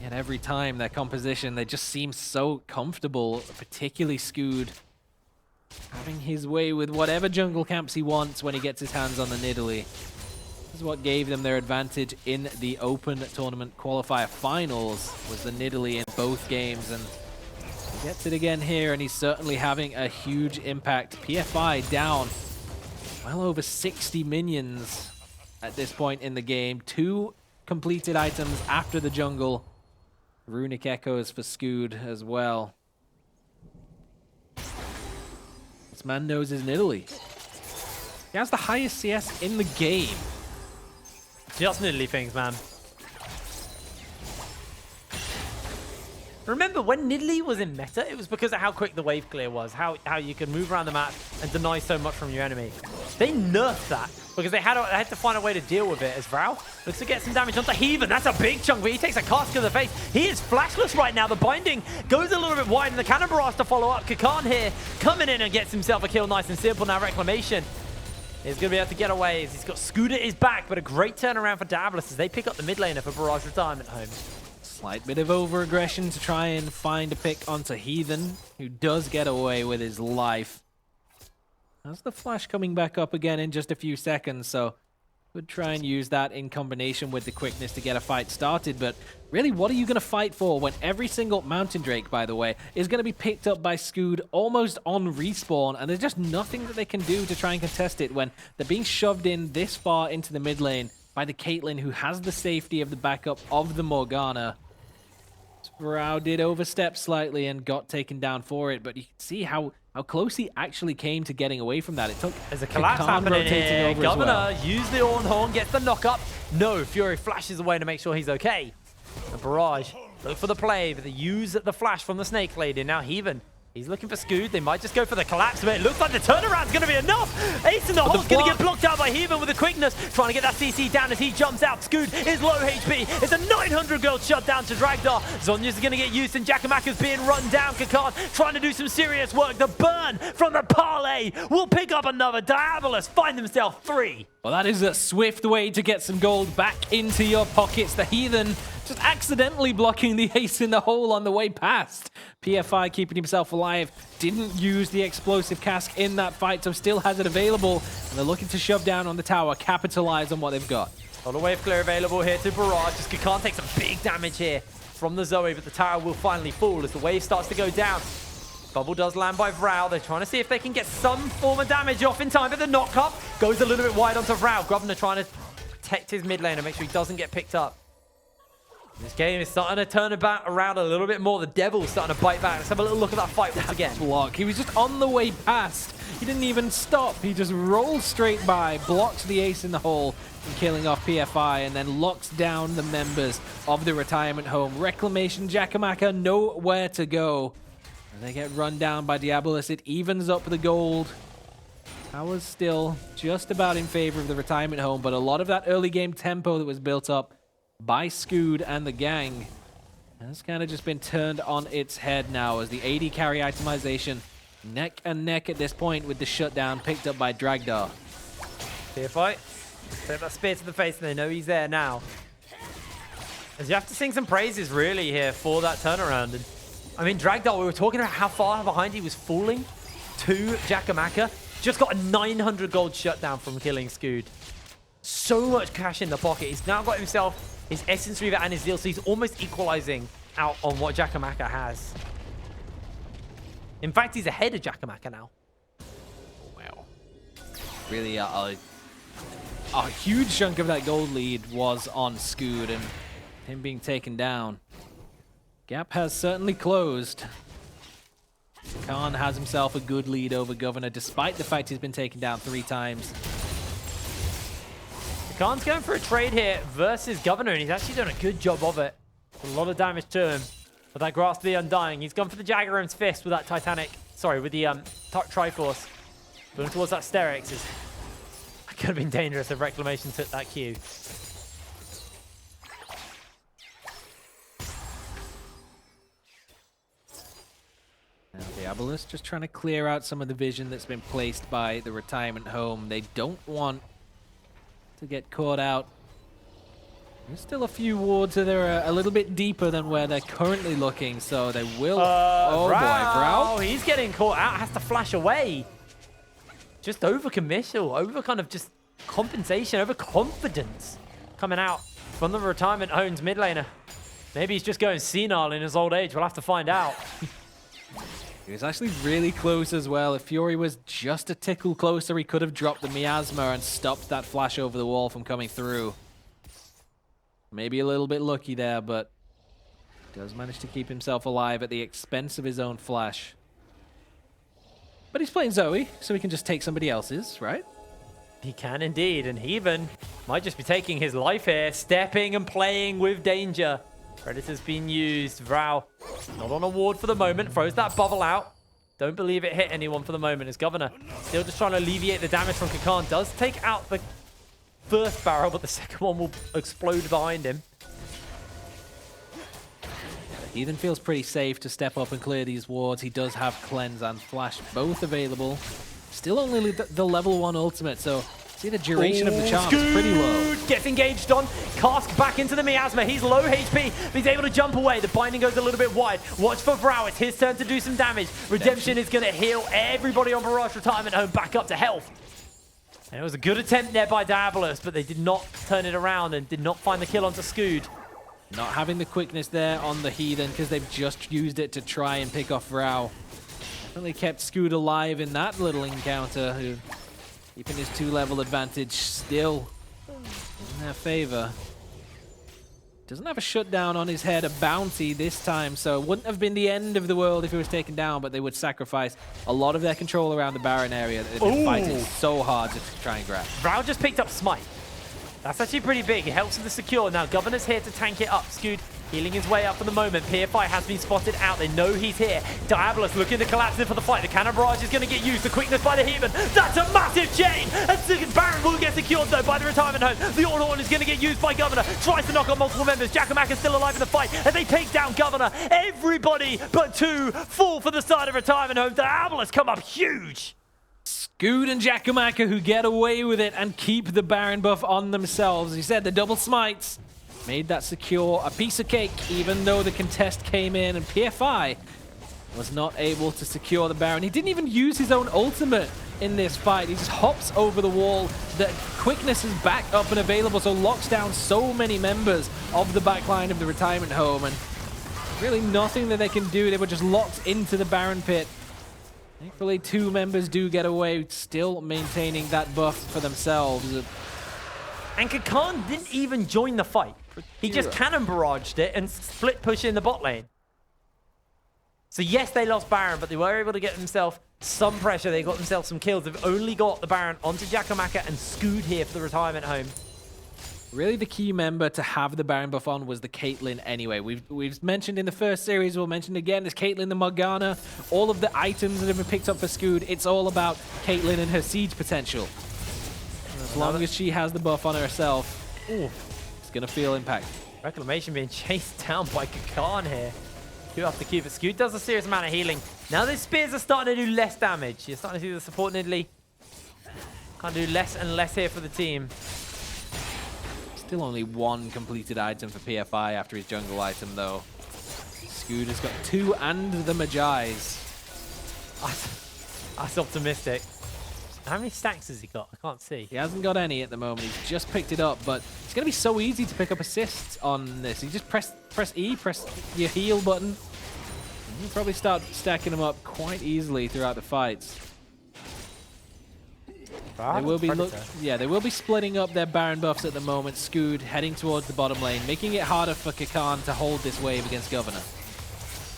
S2: Yet every time their composition, they just seem so comfortable, particularly Scoot. Having his way with whatever jungle camps he wants when he gets his hands on the Nidalee. This is what gave them their advantage in the Open Tournament Qualifier Finals, was the Nidalee in both games, and he gets it again here, and he's certainly having a huge impact. PFI down well over 60 minions at this point in the game. 2 completed items after the jungle. Runic Echoes for Scoot as well. This man knows his Nidalee. He has the highest CS in the game.
S1: Just Nidalee things, man. Remember, when Nidalee was in meta, it was because of how quick the wave clear was, how you could move around the map and deny so much from your enemy. They nerfed that because they had to find a way to deal with it as Vrao looks to get some damage onto Heathen. That's a big chunk, but he takes a cask in the face. He is flashless right now. The binding goes a little bit wide, and the cannon barrage to follow up. Kakan here coming in and gets himself a kill nice and simple. Now Reclamation is going to be able to get away as he's got Scoot at his back, but a great turnaround for Diabolus as they pick up the mid laner for Barrage Retirement Home.
S2: Slight bit of over-aggression to try and find a pick onto Heathen, who does get away with his life. That's the flash coming back up again in just a few seconds, so would try and use that in combination with the quickness to get a fight started. But really, what are you going to fight for when every single Mountain Drake, by the way, is going to be picked up by Scoot almost on respawn, and there's just nothing that they can do to try and contest it when they're being shoved in this far into the mid lane by the Caitlyn, who has the safety of the backup of the Morgana. Vrao did overstep slightly and got taken down for it, but you can see how close he actually came to getting away from that. It took
S1: There's a collapse
S2: Kakan
S1: happening here.
S2: over
S1: Governor
S2: as well.
S1: use the Ornhorn, gets the knock up. No, Fury flashes away to make sure he's okay. The Barrage look for the play, but they use the flash from the Snake Lady. Now Heathen, he's looking for Scoot. They might just go for the collapse, but it looks like the turnaround's going to be enough. Ace in the hole's going to get blocked out by Heathen with the quickness, trying to get that CC down as he jumps out. Scoot is low HP. It's a 900 gold shutdown to Dragdar. Zonya's going to get used, and Jakamaka's being run down. Kakan trying to do some serious work. The burn from the parlay will pick up another. Diabolus find themselves 3.
S2: Well, that is a swift way to get some gold back into your pockets. The Heathen just accidentally blocking the ace in the hole on the way past. PFI keeping himself alive. Didn't use the explosive cask in that fight, so still has it available. And they're looking to shove down on the tower, capitalize on what they've got.
S1: A lot of wave clear available here to Barrage. Just Kakan takes some big damage here from the Zoe, but the tower will finally fall as the wave starts to go down. Bubble does land by Vrao. They're trying to see if they can get some form of damage off in time, but the knock up goes a little bit wide onto Vrao. Governor trying to protect his mid lane and make sure he doesn't get picked up. This game is starting to turn around a little bit more. The Devil's starting to bite back. Let's have a little look at that fight once again.
S2: Block. He was just on the way past. He didn't even stop. He just rolled straight by, blocked the ace in the hole, from killing off PFI, and then locks down the members of the retirement home. Reclamation, Jakamaka, nowhere to go. And they get run down by Diabolus. It evens up the gold. Tower's still just about in favor of the retirement home, but a lot of that early game tempo that was built up by Scoot and the gang has kind of just been turned on its head now as the AD carry itemization neck and neck at this point with the shutdown picked up by Dragdar.
S1: Spear fight. Take that spear to the face and they know he's there now. As you have to sing some praises really here for that turnaround. And I mean, Dragdar, we were talking about how far behind he was falling to Jakamaka. Just got a 900 gold shutdown from killing Scoot. So much cash in the pocket. He's now got himself his Essence Reaver and his Zeal, so he's almost equalizing out on what Jakamaka has. In fact, he's ahead of Jakamaka now.
S2: Wow. Really, a huge chunk of that gold lead was on Scoot and him being taken down. Gap has certainly closed. Khan has himself a good lead over Governor, despite the fact he's been taken down 3 times.
S1: Khan's going for a trade here versus Governor, and he's actually done a good job of it. A lot of damage to him. But that Grasp of the Undying. He's gone for the Jaggerum's Fist with that Titanic. Sorry, with the Triforce. Going towards that Sterix. That could have been dangerous if Reclamation took that Q.
S2: Now Diabolus just trying to clear out some of the vision that's been placed by the retirement home. They don't want to get caught out There's still a few wards that are a little bit deeper than where they're currently looking, so they will... oh boy, Vrao.
S1: He's getting caught out, has to flash away. Just over commercial, over kind of just compensation, over confidence coming out from the retirement homes mid laner. Maybe he's just going senile in his old age. We'll have to find out.
S2: He was actually really close as well. If Fury was just a tickle closer, he could have dropped the miasma and stopped that flash over the wall from coming through. Maybe a little bit lucky there, but does manage to keep himself alive at the expense of his own flash. But he's playing Zoe, so he can just take somebody else's, right?
S1: He can indeed, and he even might just be taking his life here, stepping and playing with danger. Predator's being used. Vrao not on a ward for the moment, throws that bubble out. Don't believe it hit anyone for the moment as Governor still just trying to alleviate the damage from Kakan. Does take out the first barrel, but the second one will explode behind him.
S2: Heathen feels pretty safe to step up and clear these wards. He does have Cleanse and Flash both available. Still only the level 1 ultimate, so see the duration of the charm is pretty low.
S1: Gets engaged on. Cask back into the miasma. He's low HP, but he's able to jump away. The binding goes a little bit wide. Watch for Vrao. It's his turn to do some damage. Redemption is going to heal everybody on Barrage Retirement Home back up to health. And it was a good attempt there by Diabolus, but they did not turn it around and did not find the kill onto Scood.
S2: Not having the quickness there on the Heathen because they've just used it to try and pick off Vrao. Definitely kept Scood alive in that little encounter, who keeping his 2-level advantage still in their favor. Doesn't have a shutdown on his head, a bounty this time, so it wouldn't have been the end of the world if he was taken down, but they would sacrifice a lot of their control around the Baron area that they've been fighting so hard to try and grab.
S1: Vrao just picked up Smite. That's actually pretty big. It helps with the secure. Now, Governor's here to tank it up. Scood healing his way up for the moment. PFI has been spotted out. They know he's here. Diabolus looking to collapse in for the fight. The cannon barrage is going to get used. The quickness by the Heathen. That's a massive chain. And Baron will get secured, though, by the retirement home. The Ornhorn is going to get used by Governor. Tries to knock on multiple members. Jackamak is still alive in the fight. And they take down Governor. Everybody but 2 fall for the side of retirement home. Diabolus come up huge.
S2: Scood and Jackamaka who get away with it and keep the Baron buff on themselves. As you said, the double smites made that secure a piece of cake, even though the contest came in and PFI was not able to secure the Baron. He didn't even use his own ultimate in this fight. He just hops over the wall. The quickness is back up and available, so locks down so many members of the backline of the retirement home, and really nothing that they can do. They were just locked into the Baron pit. Thankfully, 2 members do get away, still maintaining that buff for themselves.
S1: And Kakan didn't even join the fight. He just cannon barraged it and split push in the bot lane. So yes, they lost Baron, but they were able to get themselves some pressure. They got themselves some kills. They've only got the Baron onto Jackamaka and Scood here for the retirement home.
S2: Really, the key member to have the Baron buff on was the Caitlyn anyway. We've mentioned in the first series, we'll mention again, there's Caitlyn, the Morgana, all of the items that have been picked up for Scood. It's all about Caitlyn and her siege potential. And as long as she has the buff on herself, it's going to feel impact.
S1: Reclamation being chased down by Kakan here. Q after Q, but Scood does a serious amount of healing. Now the spears are starting to do less damage. You're starting to see the support Nidalee can't do less and less here for the team.
S2: Still only 1 completed item for PFI after his jungle item, though. Scood has got 2 and the Magi's.
S1: That's optimistic. How many stacks has he got? I can't see.
S2: He hasn't got any at the moment. He's just picked it up, but it's going to be so easy to pick up assists on this. You just press E, press your heal button. And you probably start stacking them up quite easily throughout the fights. They will be splitting up their Baron buffs at the moment. Scood heading towards the bottom lane, making it harder for Kakan to hold this wave against Governor.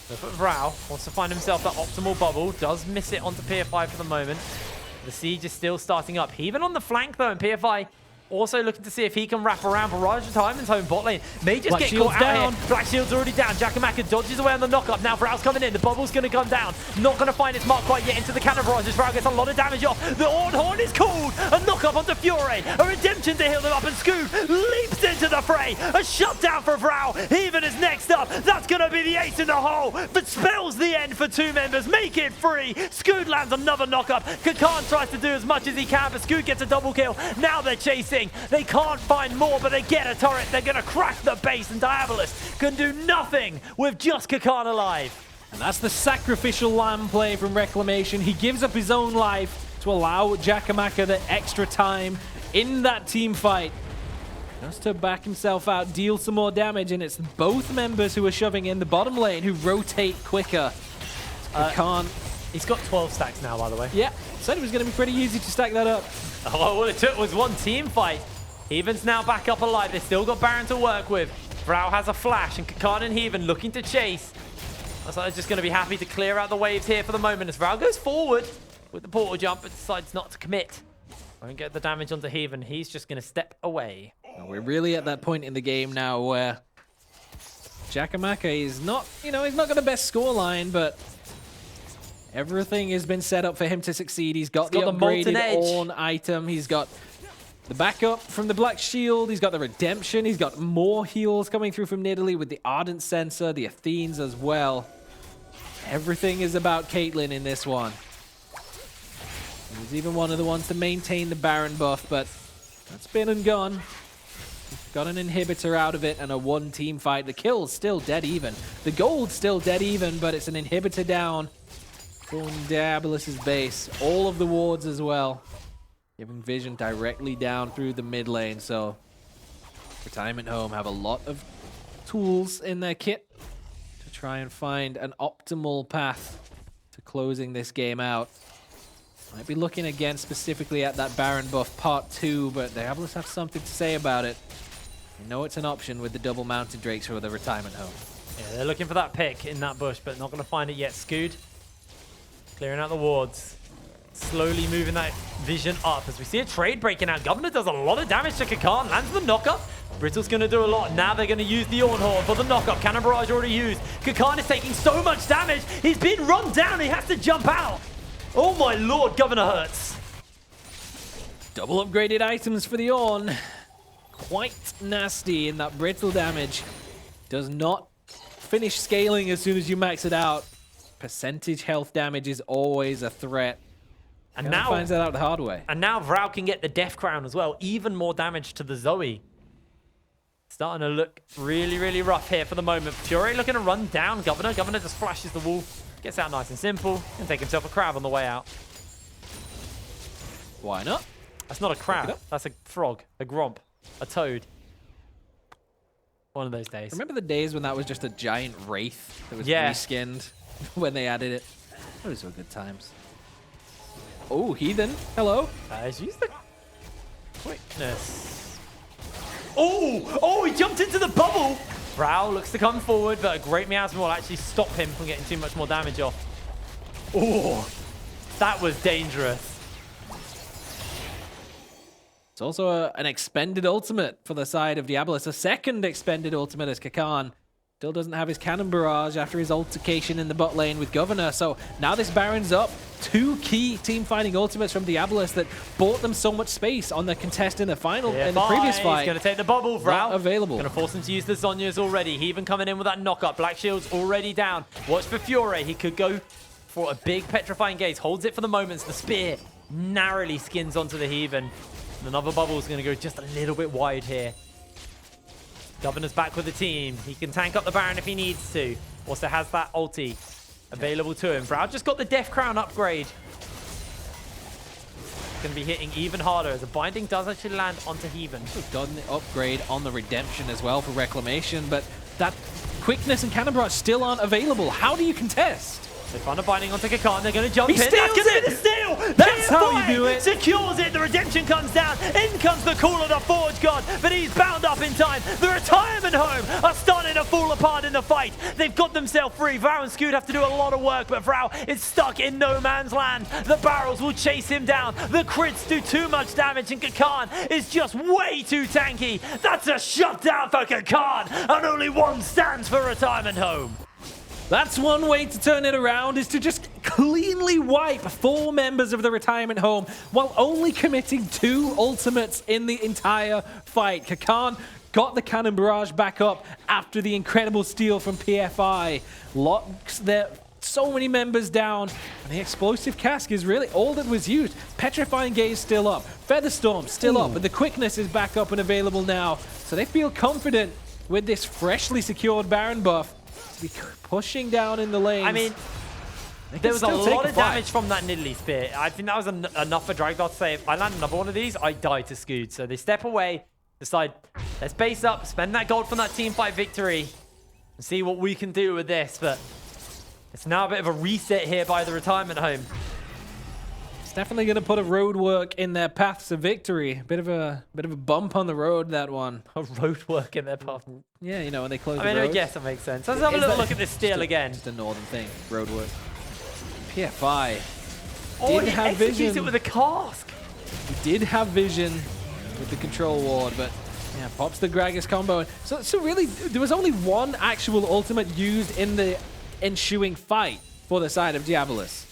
S1: But Vrao wants to find himself that optimal bubble. Does miss it onto PFI for the moment. The siege is still starting up. Even on the flank, though, and PFI also looking to see if he can wrap around Barrage Retirement's home bot lane. May just get caught out here. Black Shield's already down. Jackamaka dodges away on the knock-up. Now Vrao's coming in. The bubble's going to come down. Not going to find its mark quite yet into the cannon barrage. Vrao gets a lot of damage off. The Ornhorn is called. A knock-up onto Fury. A redemption to heal them up. And Scood leaps into the the fray. A shutdown for Vrau. Heaven is next up. That's going to be the ace in the hole. But spells the end for 2 members. Make it free. Scoot lands another knockup. Kakan tries to do as much as he can, but Scoot gets a double kill. Now they're chasing. They can't find more, but they get a turret. They're going to crack the base, and Diabolus can do nothing with just Kakan alive.
S2: And that's the sacrificial lamb play from Reclamation. He gives up his own life to allow Jakamaka the extra time in that team fight. Just to back himself out, deal some more damage, and it's both members who are shoving in the bottom lane who rotate quicker.
S1: He's got 12 stacks now, by the way.
S2: Yeah, said it was going to be pretty easy to stack that up.
S1: Oh, all it took was one team fight. Heaven's now back up alive. They've still got Baron to work with. Vrau has a flash, and Kakan and Heaven looking to chase. Looks like they're just going to be happy to clear out the waves here for the moment as Vrau goes forward with the portal jump, but decides not to commit. Won't get the damage onto Heaven. He's just going to step away.
S2: Well, we're really at that point in the game now where Jakamaka is not, he's not got the best scoreline, but everything has been set up for him to succeed. He's got the upgraded Ornn item. He's got the backup from the Black Shield. He's got the Redemption. He's got more heals coming through from Nidalee with the Ardent Sensor, the Athenes as well. Everything is about Caitlyn in this one. He's even one of the ones to maintain the Baron buff, but that's been and gone. Got an inhibitor out of it and a 1-team fight. The kill's still dead even. The gold's still dead even, but it's an inhibitor down from Diabolus' base. All of the wards as well. Giving vision directly down through the mid lane, so Retirement Home have a lot of tools in their kit to try and find an optimal path to closing this game out. Might be looking again specifically at that Baron buff part 2, but Diabolus have something to say about it. You know it's an option with the double mounted drakes for the Retirement Home.
S1: Yeah, they're looking for that pick in that bush, but not going to find it yet. Scoot clearing out the wards. Slowly moving that vision up as we see a trade breaking out. Governor does a lot of damage to Kakan, lands the knockup. Brittle's going to do a lot. Now they're going to use the Ornn Horn for the knockup. Cannon Barrage already used. Kakan is taking so much damage. He's been run down. He has to jump out. Oh my lord, Governor hurts.
S2: Double upgraded items for the Ornn. Quite nasty in that Brittle damage. Does not finish scaling as soon as you max it out. Percentage health damage is always a threat. And now finds that out the hard way.
S1: And now Vrau can get the Death Crown as well. Even more damage to the Zoe. Starting to look really, really rough here for the moment. Fury looking to run down Governor. Governor just flashes the wall. Gets out nice and simple. And take himself a crab on the way out.
S2: Why not?
S1: That's not a crab. That's a frog. A gromp. A toad. One of those days.
S2: Remember the days when that was just a giant wraith that was reskinned when they added it? Those were good times. Oh, Heathen. Hello.
S1: Use the quickness. Oh, he jumped into the bubble. Vrau looks to come forward, but a great miasma will actually stop him from getting too much more damage off. Oh, that was dangerous.
S2: It's also an expended ultimate for the side of Diabolus. A second expended ultimate as Kakan still doesn't have his Cannon Barrage after his altercation in the bot lane with Governor. So now this Baron's up. 2 key team fighting ultimates from Diabolus that bought them so much space on the contest in the final, in the previous fight.
S1: He's going to take the bubble, Vrau.
S2: Not available.
S1: Going to force him to use the Zhonya's already. He even coming in with that knockup. Black Shield's already down. Watch for Fury. He could go for a big petrifying gaze. Holds it for the moment. The spear narrowly skins onto the Heathen. Another bubble is going to go just a little bit wide here. Governor's back with the team. He can tank up the Baron if he needs to. Also has that ulti available to him. Vrau just got the Death Crown upgrade. Going to be hitting even harder as the binding does actually land onto Heaven.
S2: We've gotten the upgrade on the Redemption as well for Reclamation, but that quickness and Cannon Barrage still aren't available. How do you contest?
S1: They find a binding onto Kakan. They're going to jump in.
S2: That's
S1: going to be the steal.
S2: That's how you do it.
S1: Secures it. The Redemption comes down. In comes the Call of the Forge God, but he's bound up in time. The Retirement Home are starting to fall apart in the fight. They've got themselves free. Vrau and Scoot have to do a lot of work, but Vrau is stuck in no man's land. The barrels will chase him down. The crits do too much damage, and Kakan is just way too tanky. That's a shutdown for Kakan, and only one stands for Retirement Home.
S2: That's one way to turn it around, is to just cleanly wipe 4 members of the Retirement Home while only committing 2 ultimates in the entire fight. Kakan got the cannon barrage back up after the incredible steal from PFI. Locks their so many members down, and the explosive cask is really all that was used. Petrifying Gaze still up, Featherstorm still up, but the quickness is back up and available now. So they feel confident with this freshly secured Baron buff to be pushing down in the lanes.
S1: I mean, there was a lot of damage from that Nidalee Spear. I think that was enough for Dragdar to say, if I land another one of these, I die to Scoot. So they step away, decide, let's base up, spend that gold from that team fight victory, and see what we can do with this. But it's now a bit of a reset here by the retirement home.
S2: It's definitely going to put a road work in their paths to victory. Bit of a bump on the road, that one.
S1: A road work in their path.
S2: Yeah, you know, when they close the
S1: I
S2: road.
S1: guess it makes sense. Let's have a little look at this steal again.
S2: Just a northern thing, road work. PFI
S1: Oh,
S2: did
S1: he
S2: have
S1: executes
S2: vision.
S1: it with a cask.
S2: He did have vision with the control ward, but yeah, pops the Gragas combo. So really, there was only one actual ultimate used in the ensuing fight for the side of Diabolus.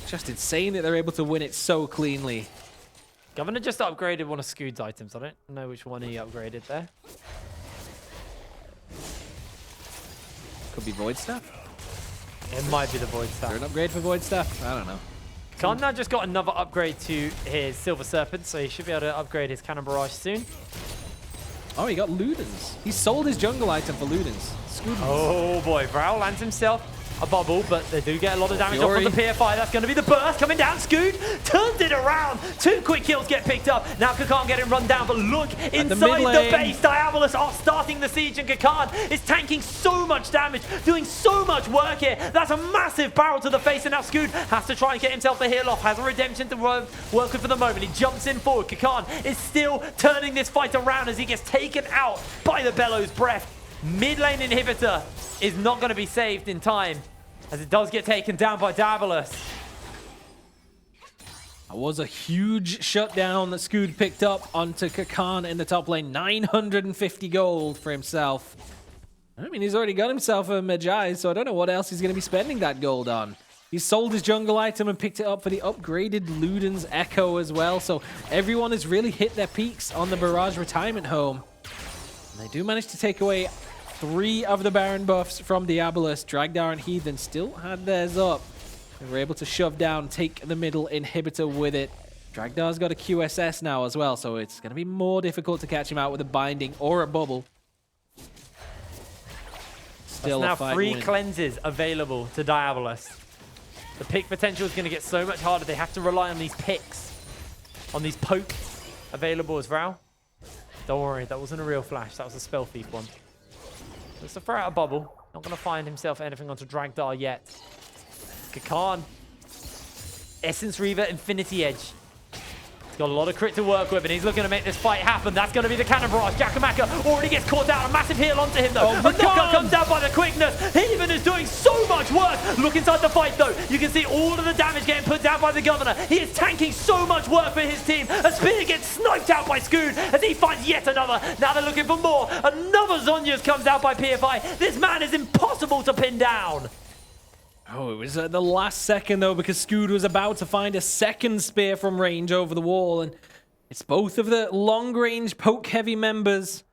S2: Just insane that they're able to win it so cleanly.
S1: Governor just upgraded one of Scoot's items. I don't know which one he upgraded there.
S2: Could be Void Staff.
S1: It might be the Void
S2: Is
S1: Staff.
S2: there an upgrade for Void Staff? I don't know.
S1: Khan now just got another upgrade to his Silver Serpent, so he should be able to upgrade his Cannon Barrage soon.
S2: Oh, he got Ludens. He sold his jungle item for Ludens. Scoodens.
S1: Oh boy, Vrao lands himself a bubble, but they do get a lot of damage off
S2: Fury.
S1: of the PFI. That's going to be the burst coming down. Scoot turns it around. 2 quick kills get picked up. Now Kakan getting run down, but look inside the base. Diabolus are starting the siege, and Kakan is tanking so much damage, doing so much work here. That's a massive barrel to the face, and now Scoot has to try and get himself the heal off. Has a redemption to work with for the moment. He jumps in forward. Kakan is still turning this fight around as he gets taken out by the Bellows Breath. Mid lane inhibitor is not going to be saved in time, as it does get taken down by Diabolus.
S2: That was a huge shutdown that Scoot picked up onto Kakan in the top lane. 950 gold for himself. I mean, he's already got himself a Magi, so I don't know what else he's going to be spending that gold on. He sold his jungle item and picked it up for the upgraded Ludens Echo as well, so everyone has really hit their peaks on the Barrage retirement home. And they do manage to take away 3 of the Baron buffs from Diabolus. Dragdar and Heathen still had theirs up. They were able to shove down, take the middle inhibitor with it. Dragdar's got a QSS now as well, so it's going to be more difficult to catch him out with a binding or a bubble. Still
S1: That's
S2: a
S1: now
S2: fight
S1: 3
S2: win.
S1: cleanses available to Diabolus. The pick potential is going to get so much harder. They have to rely on these picks, on these pokes available as Vrao. Don't worry, that wasn't a real flash. That was a spell thief one. Let's throw out a bubble. Not going to find himself anything onto Dragdar yet. Kakan. Essence Reaver, Infinity Edge. He's got a lot of crit to work with, and he's looking to make this fight happen. That's going to be the Cannon Barrage. Jakamaka already gets caught out. A massive heal onto him, though. A knockup comes down by the quickness. Heathen is doing so much work. Look inside the fight, though. You can see all of the damage getting put down by the Governor. He is tanking so much work for his team. A spear gets sniped out by Scoot as he finds yet another. Now they're looking for more. Another Zhonya's comes out by PFI. This man is impossible to pin down.
S2: Oh, it was at the last second, though, because Scoot was about to find a second spear from range over the wall, and it's both of the long-range poke-heavy members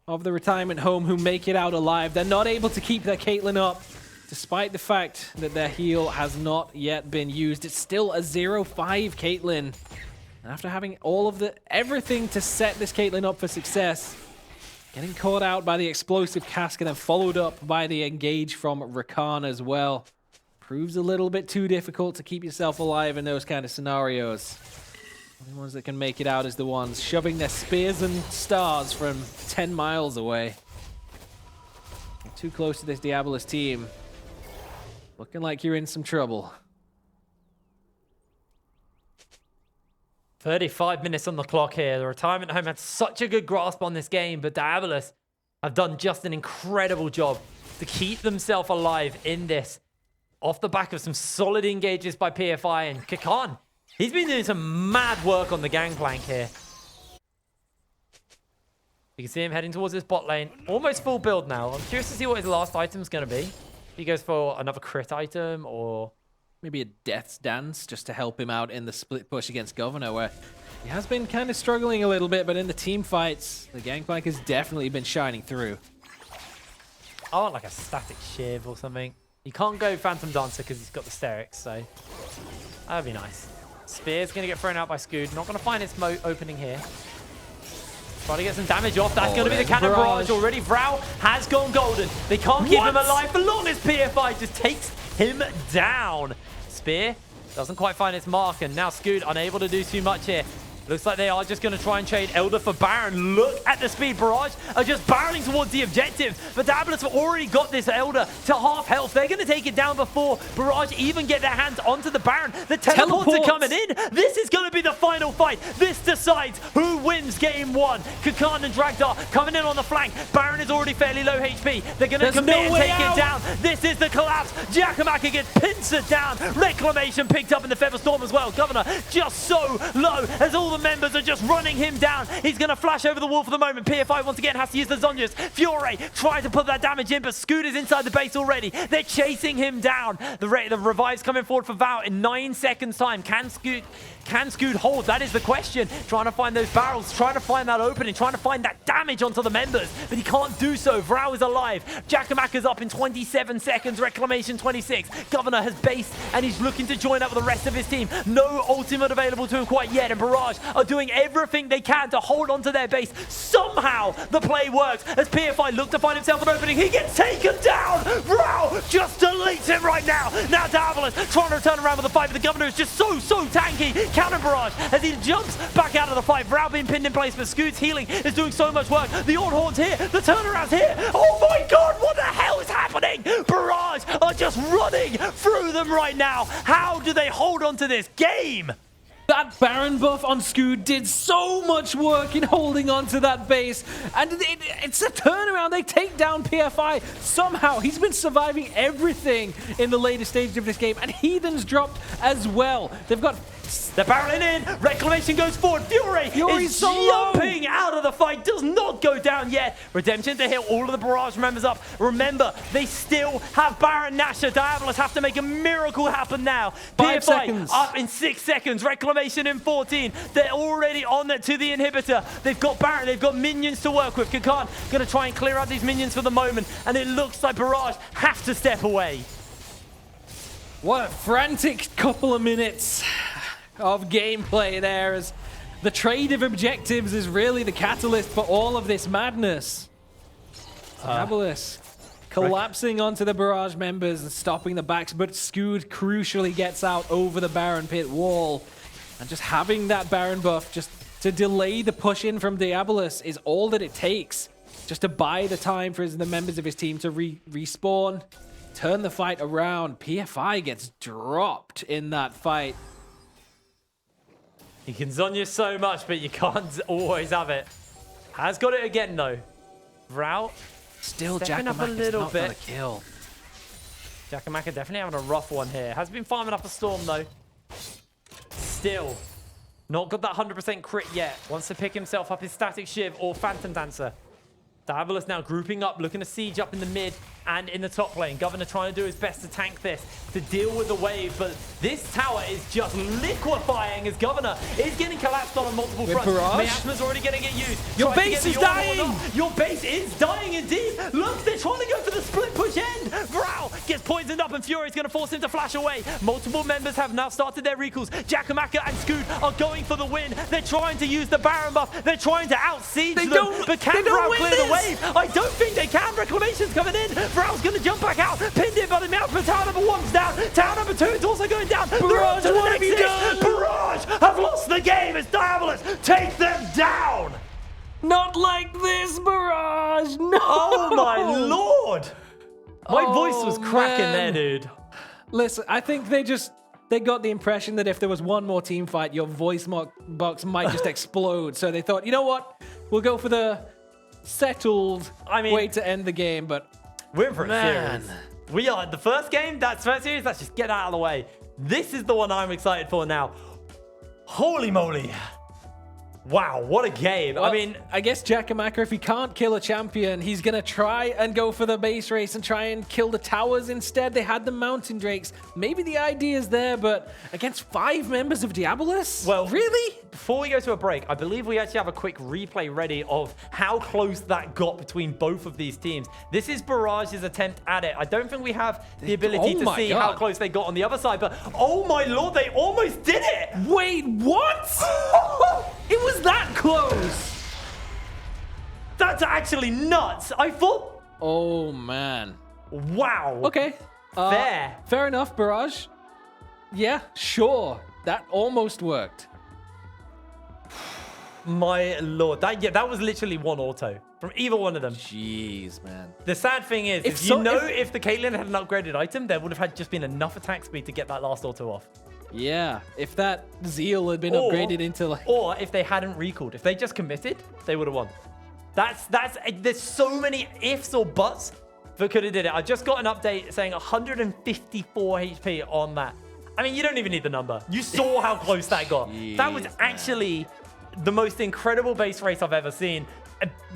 S2: of the retirement home who make it out alive. They're not able to keep their Caitlyn up, despite the fact that their heal has not yet been used. It's still a 0-5 Caitlyn. And after having all of everything to set this Caitlyn up for success, getting caught out by the explosive cask and then followed up by the engage from Rakan as well. Proves a little bit too difficult to keep yourself alive in those kind of scenarios. The ones that can make it out is the ones shoving their spears and stars from 10 miles away. You're too close to this Diabolus team. Looking like you're in some trouble.
S1: 35 minutes on the clock here. The retirement home had such a good grasp on this game, but Diabolus have done just an incredible job to keep themselves alive in this. Off the back of some solid engages by PFI, and Kakan, he's been doing some mad work on the gangplank here. You can see him heading towards this bot lane. Almost full build now. I'm curious to see what his last item's going to be. If he goes for another crit item or...
S2: Maybe a Death's Dance just to help him out in the split push against Governor, where He has been kind of struggling a little bit, but in the team fights, the Gangplank has definitely been shining through.
S1: I want like a static shiv or something. You can't go Phantom Dancer because he's got the Sterix, so that'd be nice. Spear's going to get thrown out by Scood. Not going to find its opening here. Trying to get some damage off. That's going to be the Cannon Barrage already. Vrau has gone golden. They can't keep him alive for long as PFI just takes him down. Spear doesn't quite find its mark, and now Scood unable to do too much here. Looks like they are just going to try and trade Elder for Baron. Look at the speed. Barrage are just barreling towards the objective. But Diabolus have already got this Elder to half health. They're going to take it down before Barrage even get their hands onto the Baron. The teleports are coming in. This is going to be the final fight. This decides who wins game one. Kakan and Dragdar coming in on the flank. Baron is already fairly low HP. They're going to commit and take it down. This is the collapse. Giacomacca gets pincered down. Reclamation picked up in the Feather Storm as well. Governor just so low as all the members are just running him down. He's going to flash over the wall for the moment. PFI once again has to use the Zonius. Fury trying to put that damage in, but Scoot is inside the base already. They're chasing him down. The revive's coming forward for Val in 9 seconds time. Can Scoot hold? That is the question. Trying to find those barrels, trying to find that opening, trying to find that damage onto the members, but he can't do so. Vrau is alive. Giacomacca's up in 27 seconds. Reclamation 26. Governor has based and he's looking to join up with the rest of his team. No ultimate available to him quite yet, and Barrage are doing everything they can to hold onto their base. Somehow the play works as PFI look to find himself an opening. He gets taken down. Vrau just deletes him right now. Now Diabolus trying to turn around with the fight, but the Governor is just so tanky. Counter Barrage as he jumps back out of the fight. Vrau being pinned in place, but Scoot's healing is doing so much work. The Odd Horde's here. The turnaround's here. Oh my god, what the hell is happening? Barrage are just running through them right now. How do they hold on to this game?
S2: That Baron buff on Scoot did so much work in holding on to that base. And it's a turnaround. They take down PFI. Somehow, he's been surviving everything in the later stages of this game. And Heathen's dropped as well. They've got...
S1: They're barreling in. Reclamation goes forward. Fury is jumping out of the fight. Does not go down yet. Redemption to heal all of the Barrage members up. Remember, they still have Baron Nashor. Diabolus have to make a miracle happen now.
S2: 5 seconds.
S1: Up in 6 seconds. Reclamation in 14. They're already on to the inhibitor. They've got Baron. They've got minions to work with. Kakan going to try and clear out these minions for the moment. And it looks like Barrage have to step away.
S2: What a frantic couple of minutes of gameplay there, as the trade of objectives is really the catalyst for all of this madness. Diabolus collapsing onto the Barrage members and stopping the backs, but Scoot crucially gets out over the Baron pit wall. And just having that Baron buff just to delay the push in from Diabolus is all that it takes, just to buy the time for the members of his team to respawn, turn the fight around. PFI gets dropped in that fight.
S1: You can Zonya so much, but you can't always have it. Has got it again, though. Vrau
S2: still
S1: stepping up a
S2: Giacomacca's
S1: little
S2: not
S1: bit.
S2: gonna kill.
S1: Giacomacca definitely having a rough one here. Has been farming up a storm, though. Still not got that 100% crit yet. Wants to pick himself up his Static Shiv or Phantom Dancer. Diabolus now grouping up, looking to siege up in the mid and in the top lane. Governor trying to do his best to tank this, to deal with the wave, but this tower is just liquefying as Governor is getting collapsed on multiple fronts. Miasma's already going to get used.
S2: Your base is dying!
S1: Your base is dying indeed! Look, they're trying to go for the split push end! Vrau gets poisoned up and Fury's going to force him to flash away. Multiple members have now started their recalls. Giacomacca and Scoot are going for the win. They're trying to use the Baron buff. They're trying to out-siege them. But can Vrau clear the wave? I don't think they can. Reclamation's coming in. Vrau's going to jump back out. Pinned in by the Miasma. Tower number 1's down. Tower number 2 is also going down.
S2: Barrage, what have you done?
S1: Barrage have lost the game as Diabolus take them down.
S2: Not like this, Barrage! No!
S1: Oh my lord! My voice was cracking there, dude.
S2: Listen, I think they got the impression that if there was one more team fight, your voice box might just explode. So they thought, you know what? We'll go for the settled way to end the game, but
S1: we're in for a series. We are the first game. That's first series. Let's just get out of the way. This is the one I'm excited for now. Holy moly. Wow, what a game.
S2: Well,
S1: I mean,
S2: I guess Jackamaka, if he can't kill a champion, he's going to try and go for the base race and try and kill the towers instead. They had the mountain drakes. Maybe the idea is there, but against 5 members of Diabolus?
S1: well,
S2: Really?
S1: Before we go to a break, I believe we actually have a quick replay ready of how close that got between both of these teams. This is Barrage's attempt at it. I don't think we have the ability to see how close they got on the other side, but oh my lord, they almost did it!
S2: Wait, what? It was that close.
S1: That's actually nuts. I thought,
S2: Oh, man.
S1: wow.
S2: Okay.
S1: Fair.
S2: Fair enough, Barrage. Yeah, sure. That almost worked.
S1: My lord, that was literally one auto from either one of them.
S2: Jeez, man.
S1: The sad thing is, if the Caitlyn had an upgraded item, there would have had just been enough attack speed to get that last auto off.
S2: Yeah, if that Zeal had been upgraded into like...
S1: Or if they hadn't recalled. If they just committed, they would have won. There's so many ifs or buts that could have did it. I just got an update saying 154 HP on that. I mean, you don't even need the number. You saw how close that got. That was actually the most incredible base race I've ever seen.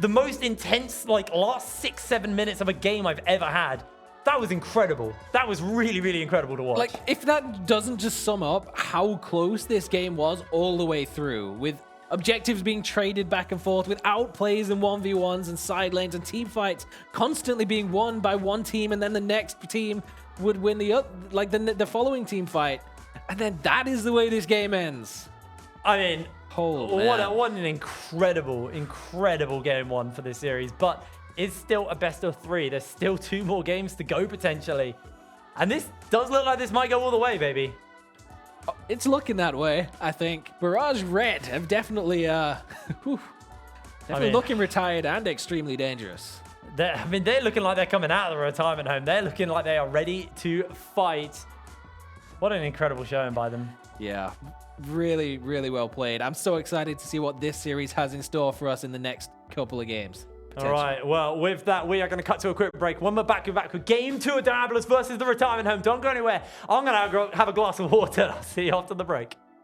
S1: The most intense, like, last 6-7 minutes of a game I've ever had. That was incredible. That was really, really incredible to watch.
S2: Like, if that doesn't just sum up how close this game was all the way through, with objectives being traded back and forth, with outplays and 1v1s and side lanes and team fights constantly being won by one team, and then the next team would win the following team fight. And then that is the way this game ends.
S1: I mean,
S2: man.
S1: what an incredible, incredible game one for this series. But it's still a best of 3. There's still 2 more games to go potentially. And this does look like this might go all the way, baby.
S2: It's looking that way, I think. Barrage Red have definitely, looking retired and extremely dangerous.
S1: They're looking like they're coming out of the retirement home. They're looking like they are ready to fight. What an incredible showing by them.
S2: Yeah, really, really well played. I'm so excited to see what this series has in store for us in the next couple of games.
S1: All right, well, with that, we are going to cut to a quick break. When we're back with Game 2 of Diabolus versus the retirement home. Don't go anywhere. I'm going to have a glass of water. I'll see you after the break.